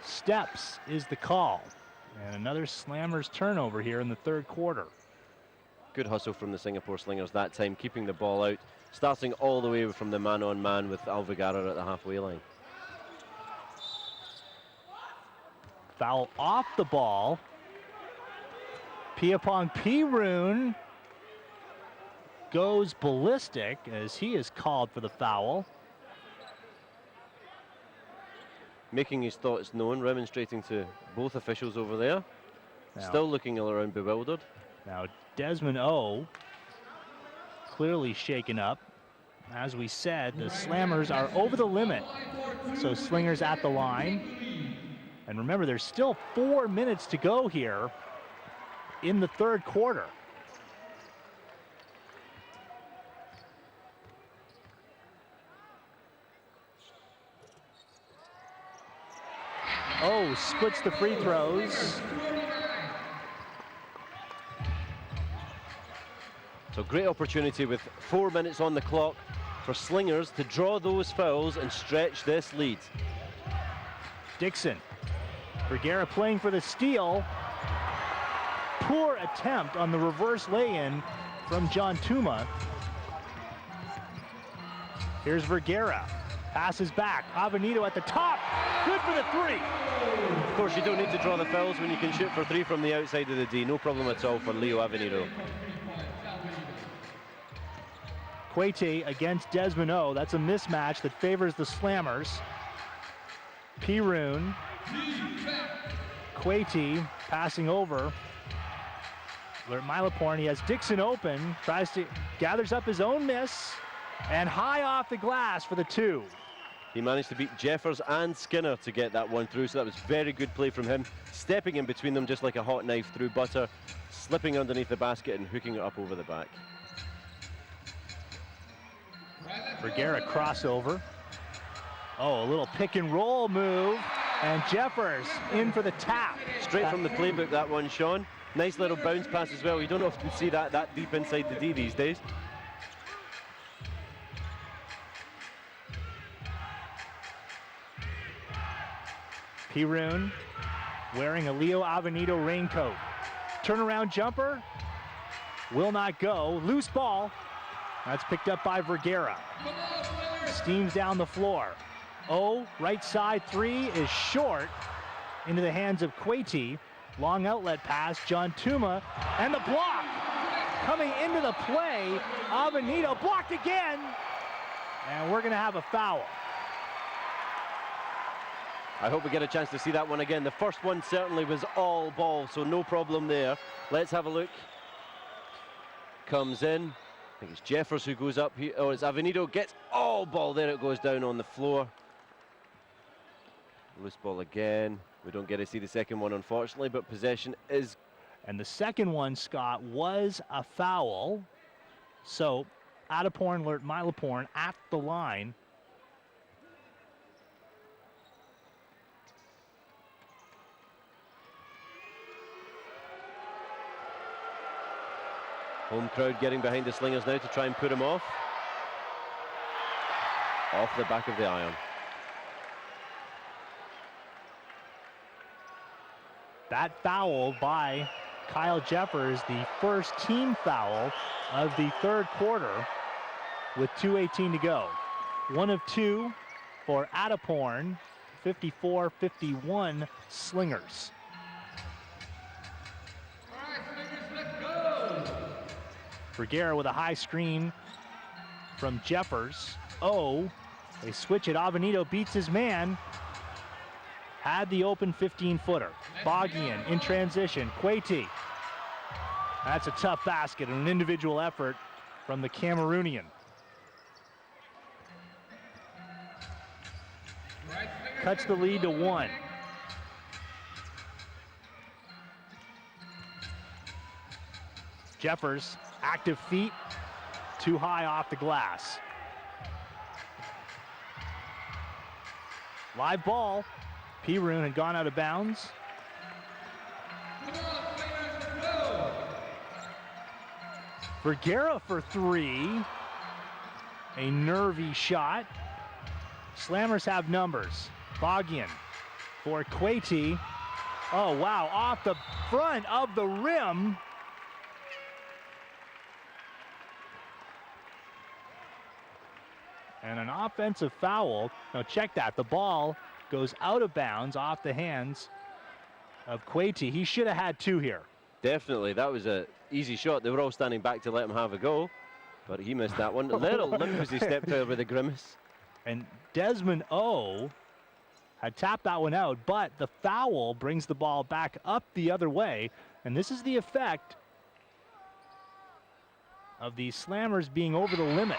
steps is the call. And another Slammers turnover here in the third quarter. Good hustle from the Singapore Slingers that time, keeping the ball out, starting all the way from the man-on-man with Alvigara at the halfway line. Foul off the ball. Piapong Pirun goes ballistic as he is called for the foul. Making his thoughts known, remonstrating to both officials over there. Now, still looking around bewildered. Now Desmond O clearly shaken up. As we said, the Slammers are over the limit. So Slingers at the line. And remember, there's still 4 minutes to go here in the third quarter. Oh, splits the free throws. So great opportunity with 4 minutes on the clock for Slingers to draw those fouls and stretch this lead. Dixon. Vergara playing for the steal. Poor attempt on the reverse lay-in from John Tuma. Here's Vergara. Passes back. Avenido at the top. Good for the three. Of course, you don't need to draw the fouls when you can shoot for 3 from the outside of the D. No problem at all for Leo Avenido. Quaty against Desmond O. That's a mismatch that favors the Slammers. Pirun. Quaty passing over. Milaporn, he has Dixon open. Gathers up his own miss. And high off the glass for the 2. He managed to beat Jeffers and Skinner to get that one through, so that was very good play from him. Stepping in between them just like a hot knife through butter, slipping underneath the basket and hooking it up over the back. Vergara crossover. Oh, a little pick and roll move. And Jeffers in for the tap. Straight from the playbook, that one, Sean. Nice little bounce pass as well. You don't often see that deep inside the D these days. Pirun wearing a Leo Avenido raincoat. Turnaround jumper will not go. Loose ball. That's picked up by Vergara. Steams down the floor. O, right side 3 is short into the hands of Quaty. Long outlet pass, John Tuma, and the block. Coming into the play, Avenido blocked again. And we're gonna have a foul. I hope we get a chance to see that one again. The first one certainly was all ball, so no problem there. Let's have a look. Comes in. I think it's Jeffers who goes up here. Oh, it's Avenido. Gets all ball. There it goes down on the floor. Loose ball again. We don't get to see the second one, unfortunately, but possession is... And the second one, Scott, was a foul. So, Attaporn alert Milaporn at the line. Home crowd getting behind the Slingers now to try and put him off. Off the back of the iron. That foul by Kyle Jeffers, the first team foul of the third quarter with 2:18 to go. 1 of 2 for Attaporn, 54-51 Slingers. Vergara with a high screen from Jeffers. Oh, they switch it. Avenito beats his man. Had the open 15-footer. Boggian in transition. Quaty. That's a tough basket and an individual effort from the Cameroonian. Cuts the lead to 1. Jeffers, active feet, too high off the glass. Live ball. P-Rune had gone out of bounds. Vergara for 3. A nervy shot. Slammers have numbers. Boggian for Quaty. Oh, wow, off the front of the rim. And an offensive foul. Now check that, the ball goes out of bounds off the hands of Quaty. He should have had 2 here. Definitely, that was an easy shot. They were all standing back to let him have a go, but he missed that one. A little limp as he stepped out with a grimace. And Desmond O had tapped that one out, but the foul brings the ball back up the other way, and this is the effect of the Slammers being over the limit.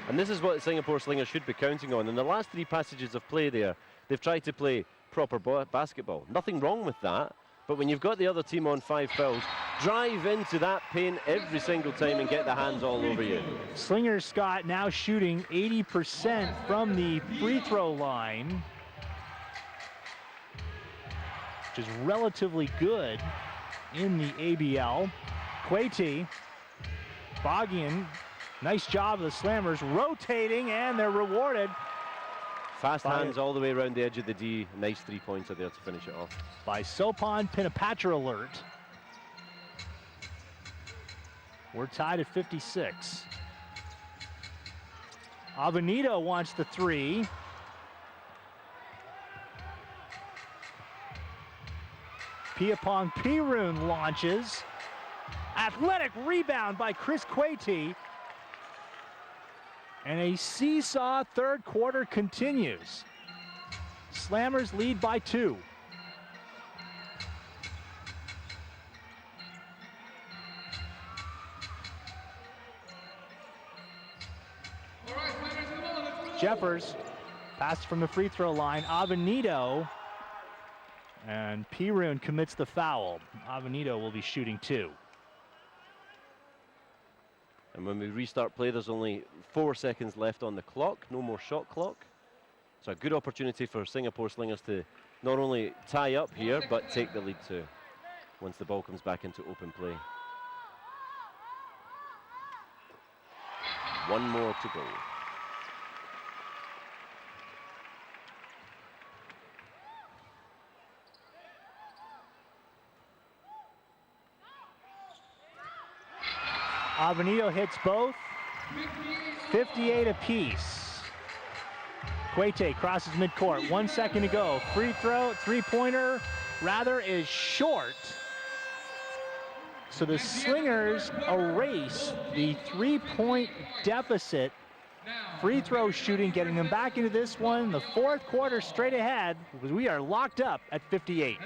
And this is what Singapore Slingers should be counting on. In the last 3 passages of play there, they've tried to play proper basketball. Nothing wrong with that, but when you've got the other team on 5 fouls, drive into that paint every single time and get the hands all over you. Slingers, Scott, now shooting 80% from the free throw line, which is relatively good in the ABL. Quaty, Boggian, nice job of the Slammers rotating, and they're rewarded. Fast hands all the way around the edge of the D. Nice 3-pointer there to finish it off. By Sopan Pinapatra alert. We're tied at 56. Avenito wants the 3. Piapong P-Rune launches. Athletic rebound by Chris Quaty. And a seesaw third quarter continues. Slammers lead by 2. Jeffers passed from the free throw line. Avenito, and P-Rune commits the foul. Avenito will be shooting 2. And when we restart play, there's only 4 seconds left on the clock, no more shot clock. So a good opportunity for Singapore Slingers to not only tie up here, but take the lead too, once the ball comes back into open play. 1 more to go. Avenito hits both, 58 apiece. Quaty crosses midcourt, 1 second to go. Free throw, 3-pointer, rather, is short. So the Slingers erase the 3-point deficit. Free throw shooting, getting them back into this one. The fourth quarter straight ahead, because we are locked up at 58.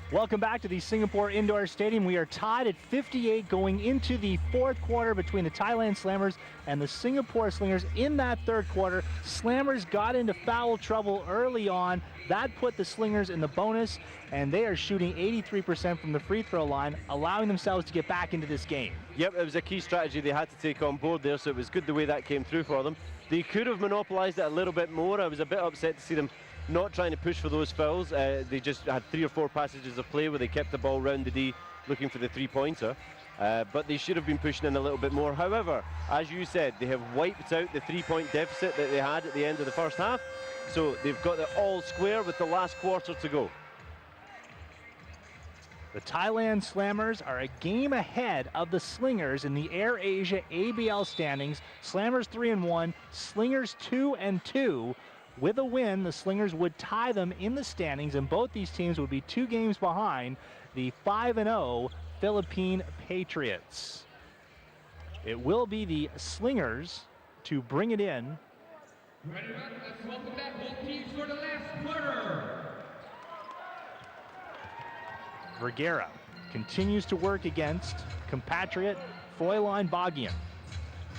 Welcome back to the Singapore Indoor Stadium. We are tied at 58 going into the fourth quarter between the Thailand Slammers and the Singapore Slingers. In that third quarter, Slammers got into foul trouble early on. That put the Slingers in the bonus, and they are shooting 83% from the free throw line, allowing themselves to get back into this game. Yep, it was a key strategy they had to take on board there, so it was good the way that came through for them. They could have monopolized it a little bit more. I was a bit upset to see them not trying to push for those fouls. They just had 3 or 4 passages of play where they kept the ball round the D looking for the three-pointer. But they should have been pushing in a little bit more. However, as you said, they have wiped out the 3-point deficit that they had at the end of the first half. So they've got it all square with the last quarter to go. The Thailand Slammers are a game ahead of the Slingers in the Air Asia ABL standings. Slammers 3-1, Slingers 2-2. With a win, the Slingers would tie them in the standings, and both these teams would be 2 games behind the 5-0 Philippine Patriots. It will be the Slingers to bring it in. Ready, let's welcome back both teams for the last quarter. Vergara continues to work against compatriot Froyline Bogian.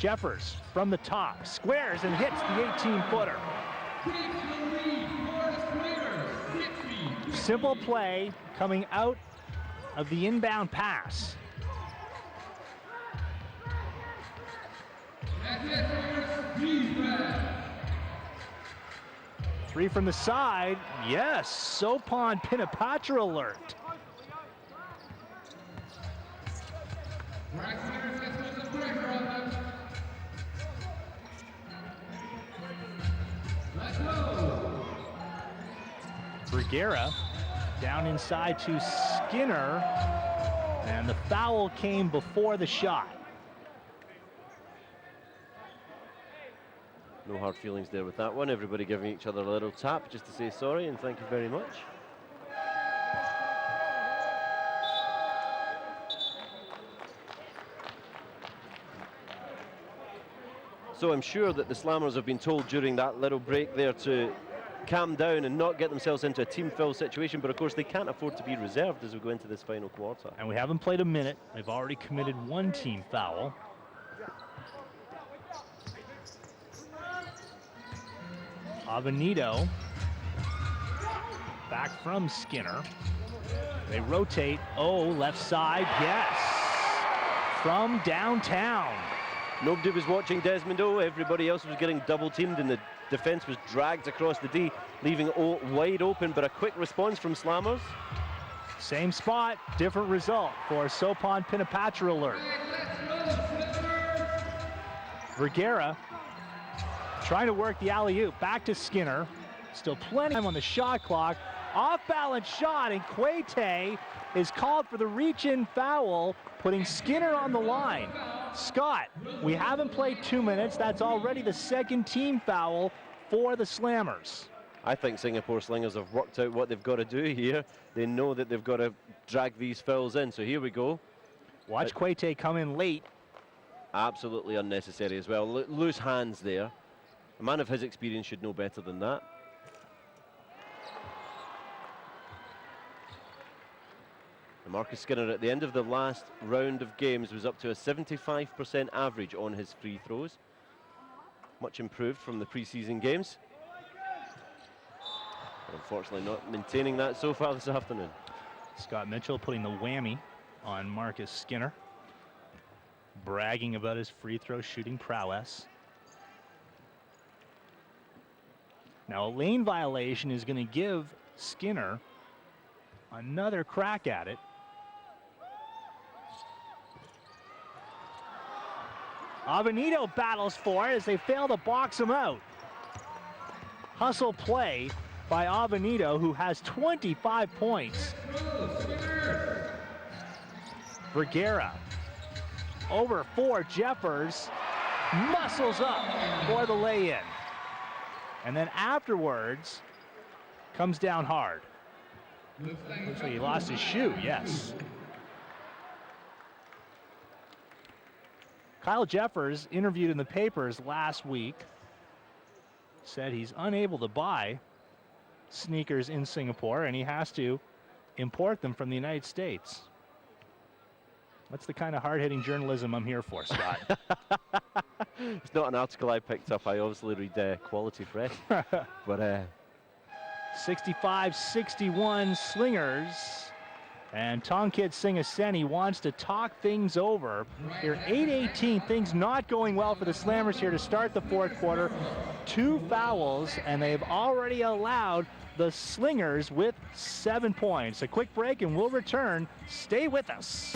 Jeffers from the top, squares and hits the 18-footer. Simple play coming out of the inbound pass. Three from the side. Yes, Sopan Pinapatra alert. Vergara down inside to Skinner, and the foul came before the shot. No hard feelings there with that one. Everybody giving each other a little tap just to say sorry and thank you very much. So I'm sure that the Slammers have been told during that little break there to calm down and not get themselves into a team foul situation, but of course they can't afford to be reserved as we go into this final quarter. And we haven't played a minute. They've already committed 1 team foul. Avenito back from Skinner. They rotate. Oh, left side, yes. From downtown. Nobody was watching Desmond O. Everybody else was getting double teamed and the defense was dragged across the D, leaving O wide open, but a quick response from Slammers. Same spot, different result for Sopan Pinapatra alert. Vergara trying to work the alley-oop, back to Skinner. Still plenty of time on the shot clock. Off-balance shot, and Quete is called for the reach-in foul, putting Skinner on the line. Scott, we haven't played 2 minutes. That's already the 2nd team foul for the Slammers. I think Singapore Slingers have worked out what they've got to do here. They know that they've got to drag these fouls in, so here we go. Watch Quete come in late. Absolutely unnecessary as well. Loose hands there. A man of his experience should know better than that. And Marcus Skinner at the end of the last round of games was up to a 75% average on his free throws. Much improved from the preseason games. But unfortunately not maintaining that so far this afternoon. Scott Mitchell putting the whammy on Marcus Skinner, bragging about his free throw shooting prowess. Now a lane violation is going to give Skinner another crack at it. Avenito battles for it as they fail to box him out. Hustle play by Avenito, who has 25 points. Vergara over for Jeffers, muscles up for the lay-in. And then afterwards, comes down hard. Looks like he lost his shoe, yes. Kyle Jeffers, interviewed in the papers last week, said he's unable to buy sneakers in Singapore and he has to import them from the United States. That's the kind of hard-hitting journalism I'm here for, Scott. It's not an article I picked up. I obviously read Quality Press. But 65-61 Slingers. And Tongkit Singaseni wants to talk things over. Here, 8:18, things not going well for the Slammers here to start the fourth quarter. 2 fouls, and they've already allowed the Slingers with 7 points. A quick break, and we'll return. Stay with us.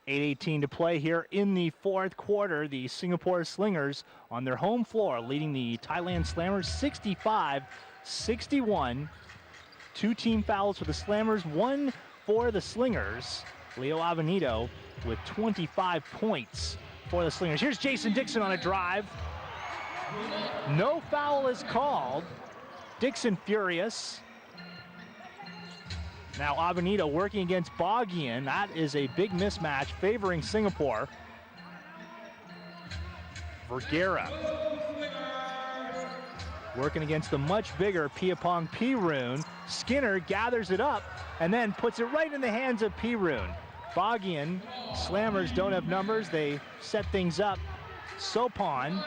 8:18 to play here in the fourth quarter. The Singapore Slingers on their home floor leading the Thailand Slammers 65-61. 2 team fouls for the Slammers, 1 for the Slingers. Leo Avenito with 25 points for the Slingers. Here's Jason Dixon on a drive. No foul is called. Dixon furious. Now Avenito working against Bogian. That is a big mismatch favoring Singapore. Vergara working against the much bigger Piapong Pirun. Skinner gathers it up and then puts it right in the hands of Pirun. Bogian, Slammers don't have numbers. They set things up. Sopon.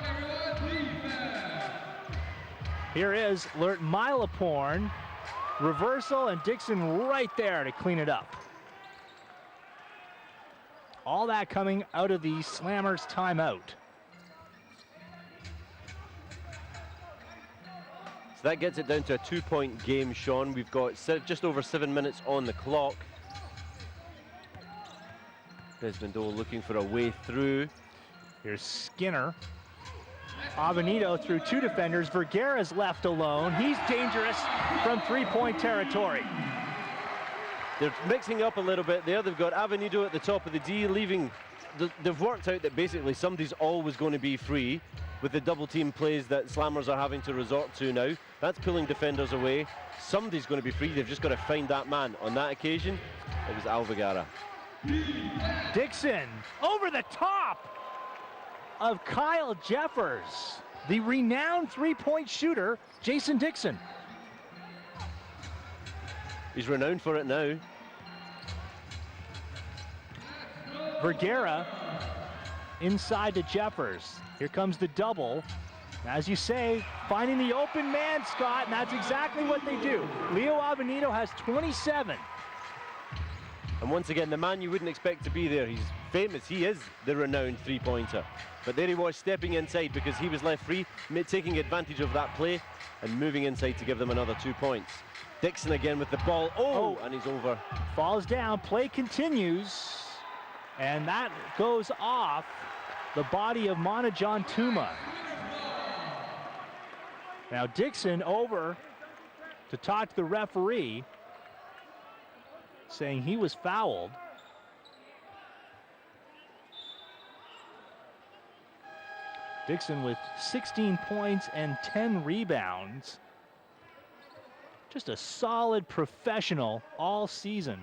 Here is Lert Milaporn. Reversal, and Dixon right there to clean it up. All that coming out of the Slammers timeout. So that gets it down to a 2-point game, Sean. We've got just over 7 minutes on the clock. Desmondo looking for a way through. Here's Skinner. Avenito through 2 defenders. Vergara's left alone. He's dangerous from 3-point territory. They're mixing up a little bit there. They've got Avenito at the top of the D, leaving. They've worked out that basically somebody's always going to be free with the double team plays that Slammers are having to resort to now. That's pulling defenders away. Somebody's going to be free. They've just got to find that man. On that occasion, it was Al Vergara. Dixon over the top of Kyle Jeffers, the renowned 3-point shooter, Jason Dixon. He's renowned for it now. Vergara inside to Jeffers. Here comes the double. As you say, finding the open man, Scott, and that's exactly what they do. Leo Avenito has 27. And once again, the man you wouldn't expect to be there. He's famous. He is the renowned 3-pointer. But there he was stepping inside because he was left free, taking advantage of that play and moving inside to give them another 2 points. Dixon again with the ball. Oh, and he's over. Falls down. Play continues. And that goes off the body of Manajan Tuma. Now Dixon over to talk to the referee, saying he was fouled. Dixon with 16 points and 10 rebounds. Just a solid professional all season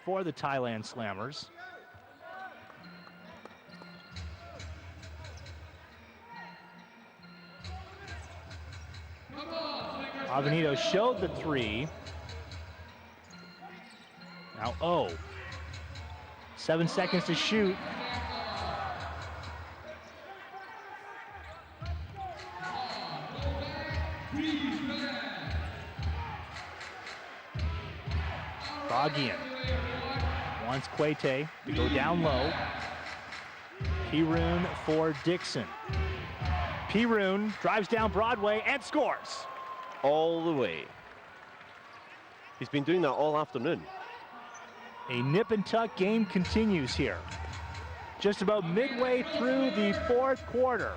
for the Thailand Slammers. Avenito showed the 3. Now 7 seconds to shoot. Bogian wants Quete to go down low. Pirun for Dixon. Pirun drives down Broadway and scores. All the way. He's been doing that all afternoon. A nip and tuck game continues here. Just about midway through the fourth quarter.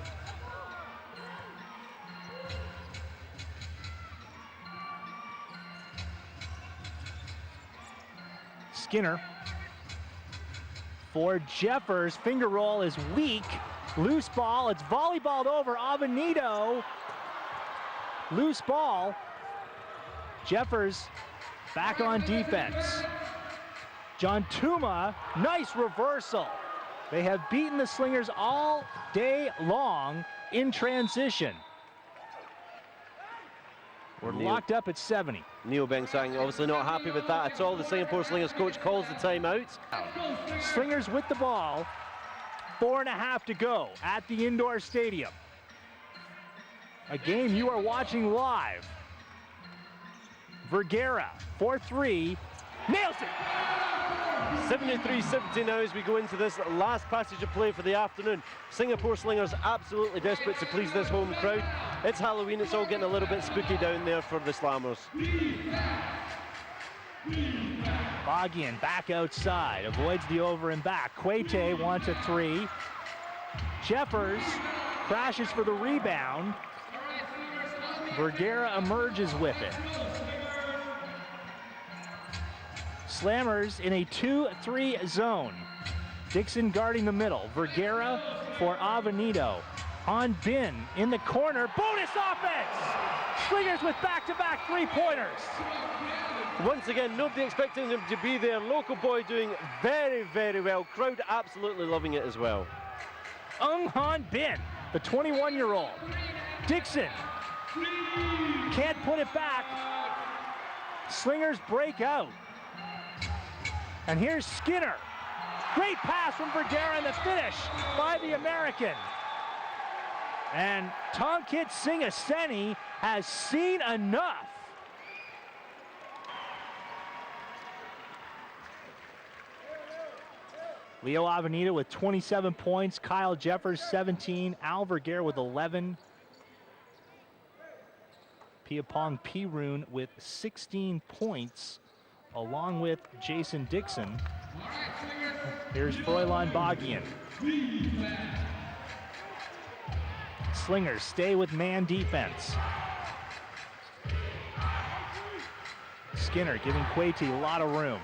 Skinner for Jeffers. Finger roll is weak. Loose ball. It's volleyballed over. Avenito. Loose ball. Jeffers back on defense. John Tuma, nice reversal. They have beaten the Slingers all day long in transition. for Neo. Locked up at 70. Neo Beng Sang obviously not happy with that at all. The Singapore Slingers coach calls the timeout. Slingers with the ball. 4.5 to go at the indoor stadium. A game you are watching live. Vergara, 4-3, nails it! 73-70 now as we go into this last passage of play for the afternoon. Singapore Slingers absolutely desperate to please this home crowd. It's Halloween, it's all getting a little bit spooky down there for the Slammers. Bogian back outside, avoids the over and back. Quete wants a 3. Jeffers crashes for the rebound. Vergara emerges with it. Slammers in a 2-3 zone. Dixon guarding the middle. Vergara for Avenido. On Bin in the corner. Bonus offense! Slingers with back-to-back three-pointers. Once again, nobody expecting him to be there. Local boy doing very, very well. Crowd absolutely loving it as well. Han Bin, the 21-year-old. Dixon can't put it back. Slingers break out. And here's Skinner. Great pass from Vergara and the finish by the American. And Tongkit Singaseni has seen enough. Leo Avenida with 27 points, Kyle Jeffers 17, Al Vergara with 11. Piapong Pirun with 16 points, along with Jason Dixon. Here's Froylan Bogian. Slingers stay with man defense. Skinner giving Quete a lot of room.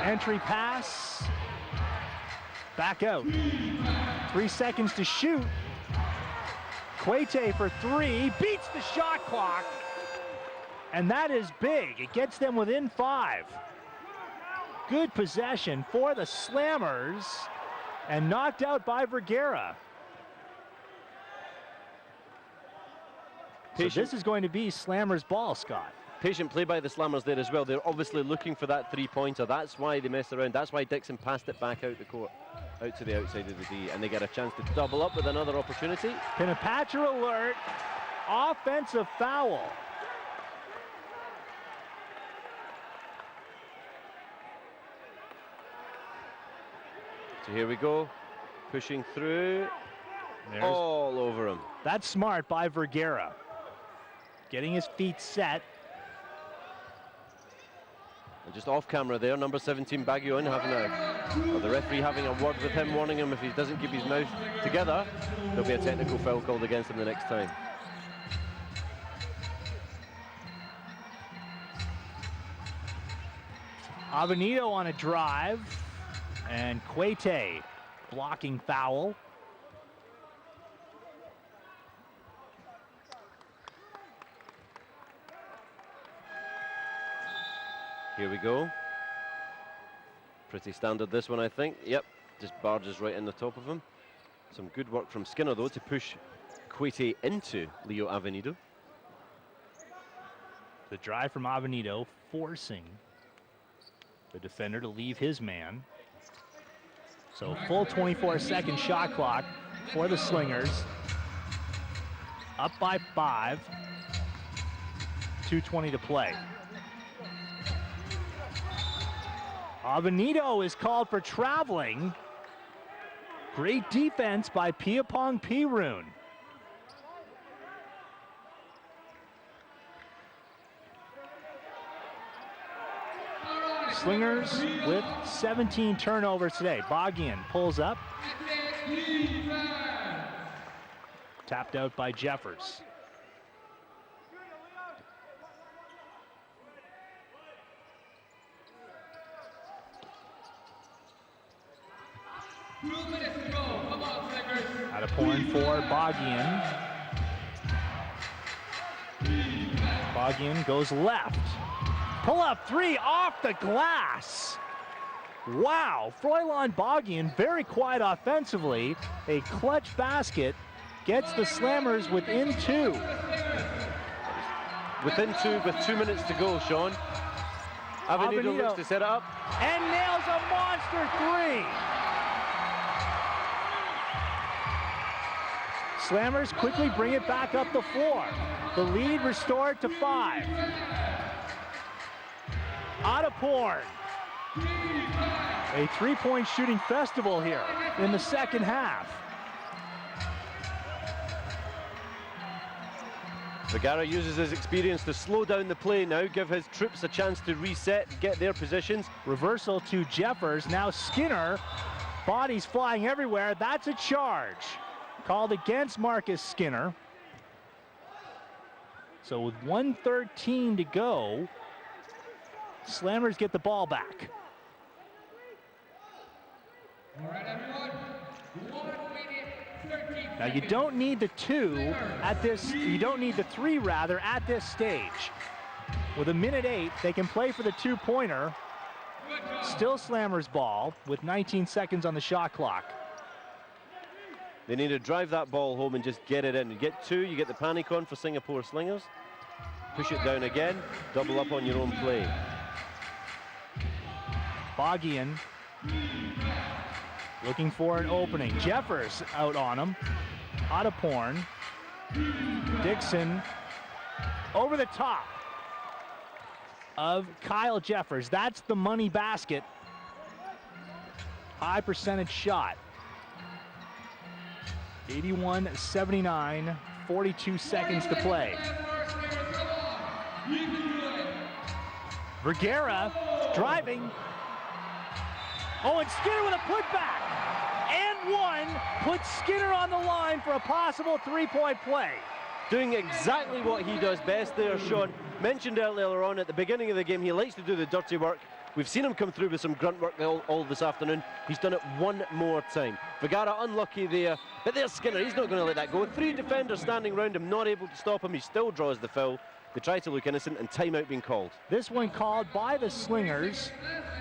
Entry pass. Back out. 3 seconds to shoot. Quete for 3, beats the shot clock. And that is big. It gets them within 5. Good possession for the Slammers, and knocked out by Vergara. So this is going to be Slammers' ball, Scott. Patient play by the Slammers there as well. They're obviously looking for that three-pointer. That's why they messed around. That's why Dixon passed it back out the court, out to the outside of the D, and they get a chance to double up with another opportunity. Pinapatra alert. Offensive foul. So here we go, pushing through. There's all over him. That's smart by Vergara. Getting his feet set. And just off camera there, number 17 Baguion having the referee having a word with him, warning him if he doesn't keep his mouth together, there'll be a technical foul called against him the next time. Avenido on a drive, and Quete blocking foul. Here we go. Pretty standard this one, I think. Yep, just barges right in the top of him. Some good work from Skinner though to push Quete into Leo Avenido. The drive from Avenido forcing the defender to leave his man. So full 24-second shot clock for the Slingers. Up by 5. 2:20 to play. Avenido is called for traveling. Great defense by Piapong Pirun. Slingers with 17 turnovers today. Bogian pulls up. Tapped out by Jeffers. Out of point for Bogian. Bogian goes left. Pull up 3 off the glass. Wow, Froylan Bogian very quiet offensively. A clutch basket gets the Slammers within 2. within two with 2 minutes to go, Sean. Avenido looks to set it up. And nails a monster three. Slammers quickly bring it back up the floor. The lead restored to 5. Porn. A three-point shooting festival here in the second half. Vergara uses his experience to slow down the play now, give his troops a chance to reset, get their positions. Reversal to Jeffers. Now Skinner. Bodies flying everywhere. That's a charge. Called against Marcus Skinner. So with 1:13 to go, Slammers get the ball back. All right, everyone. 1 minute, 30 Now you don't need the two at this, you don't need the three rather at this stage. With 1:08, they can play for the two-pointer. Still Slammers ball with 19 seconds on the shot clock. They need to drive that ball home and just get it in. You get two, you get the panic on for Singapore Slingers. Push it down again, double up on your own play. Bogian looking for an opening. Jeffers out on him. Porn. Dixon over the top of Kyle Jeffers. That's the money basket. High percentage shot. 81-79, 42 seconds to play. Vergara driving. Oh, and Skinner with a putback. And one puts Skinner on the line for a possible three-point play. Doing exactly what he does best there, Sean. Mentioned earlier on at the beginning of the game, he likes to do the dirty work. We've seen him come through with some grunt work all this afternoon. He's done it one more time. Vergara unlucky there, but there's Skinner. He's not going to let that go. 3 defenders standing around him, not able to stop him. He still draws the foul. They try to look innocent, and timeout being called. This one called by the Slingers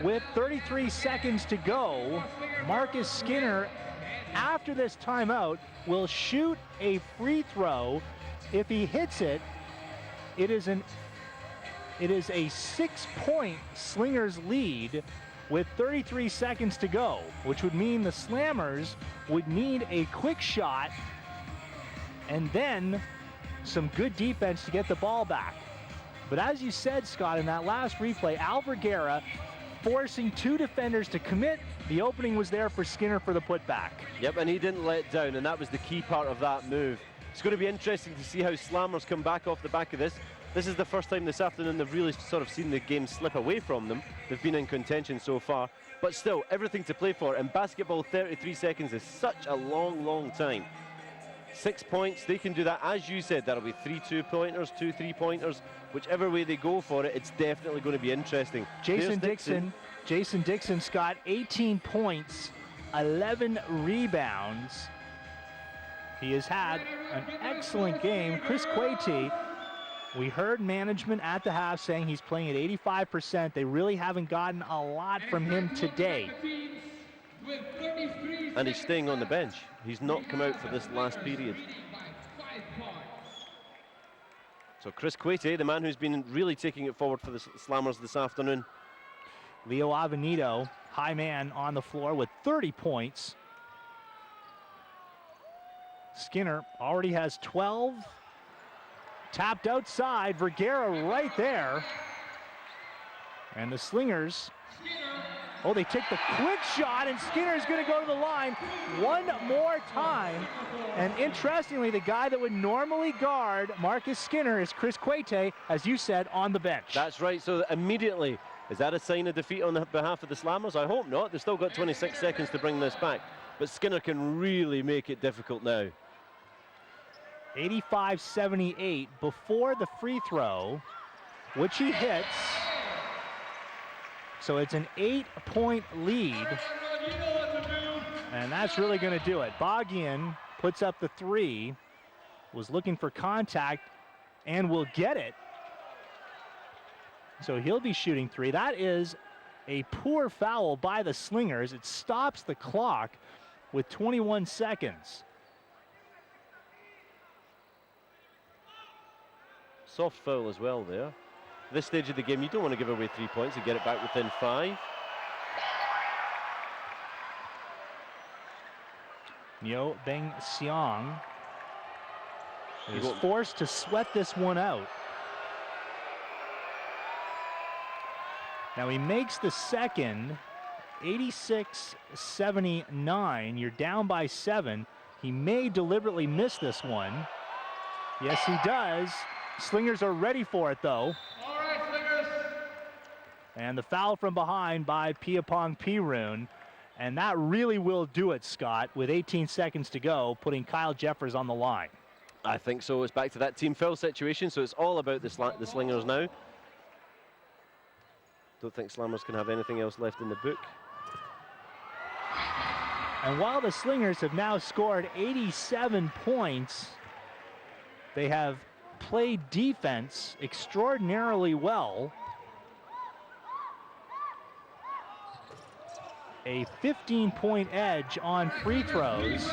with 33 seconds to go. Marcus Skinner, after this timeout, will shoot a free throw. If he hits it, it is a 6-point Slingers lead with 33 seconds to go, which would mean the Slammers would need a quick shot and then some good defense to get the ball back. But as you said, Scott, in that last replay, Al Vergara forcing 2 defenders to commit. The opening was there for Skinner for the putback. Yep, and he didn't let down, and that was the key part of that move. It's going to be interesting to see how Slammers come back off the back of this. This is the first time this afternoon they've really sort of seen the game slip away from them. They've been in contention so far, but still, everything to play for. In basketball, 33 seconds is such a long, long time. 6 points, they can do that. As you said, that'll be 3 two-pointers, 2 three-pointers. Whichever way they go for it, it's definitely going to be interesting. Jason Dixon, Scott, 18 points, 11 rebounds. He has had an excellent game. Chris Quaty, we heard management at the half saying he's playing at 85%. They really haven't gotten a lot from him today. And he's staying on the bench. He's not come out for this last period. So Chris Quaty, the man who's been really taking it forward for the Slammers this afternoon. Leo Avenido, high man on the floor with 30 points. Skinner already has 12. Tapped outside, Vergara right there. And the Slingers, oh, they take the quick shot, and Skinner is going to go to the line one more time. And interestingly, the guy that would normally guard Marcus Skinner is Chris Quaty, as you said, on the bench. That's right, so immediately, is that a sign of defeat on the behalf of the Slammers? I hope not. They've still got 26 seconds to bring this back. But Skinner can really make it difficult now. 85-78 before the free throw, which he hits. So it's an 8-point lead. And that's really going to do it. Bogian puts up the 3, was looking for contact, and will get it. So he'll be shooting 3. That is a poor foul by the Slingers. It stops the clock with 21 seconds. Soft foul as well there. This stage of the game, you don't want to give away 3 points and get it back within 5. Nyo Beng Siang is forced to sweat this one out. Now he makes the second, 86-79. You're down by 7. He may deliberately miss this one. Yes, he does. Slingers are ready for it, though. All right, Slingers. And the foul from behind by Piapong Pirun. And that really will do it, Scott, with 18 seconds to go, putting Kyle Jeffers on the line. I think so. It's back to that team foul situation, so it's all about the Slingers now. Don't think Slammers can have anything else left in the book. And while the Slingers have now scored 87 points, they have played defense extraordinarily well. A 15-point edge on free throws.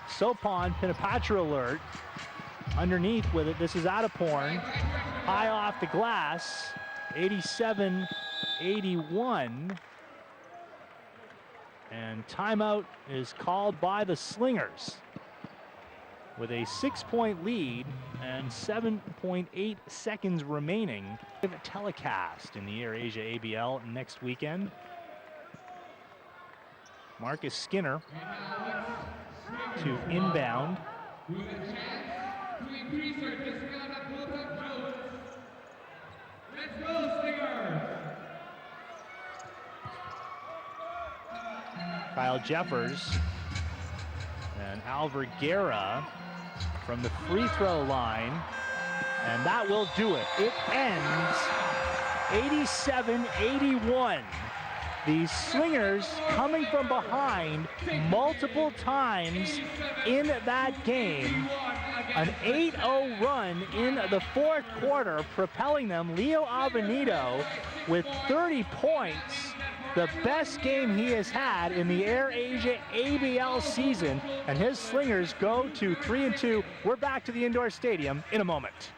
Sopon Pinapatra alert. Underneath with it, this is Attaporn. High off the glass, 87-81. And timeout is called by the Slingers with a 6-point lead and 7.8 seconds remaining. Telecast in the Air Asia ABL next weekend. Marcus Skinner to inbound. Let's go, Slingers! Kyle Jeffers and Alvar Guerra from the free throw line, and that will do it. It ends 87-81. These Slingers coming from behind multiple times in that game. An 8-0 run in the fourth quarter, propelling them. Leo Avenito with 30 points. The best game he has had in the Air Asia ABL season, and his Slingers go to 3-2. We're back to the indoor stadium in a moment.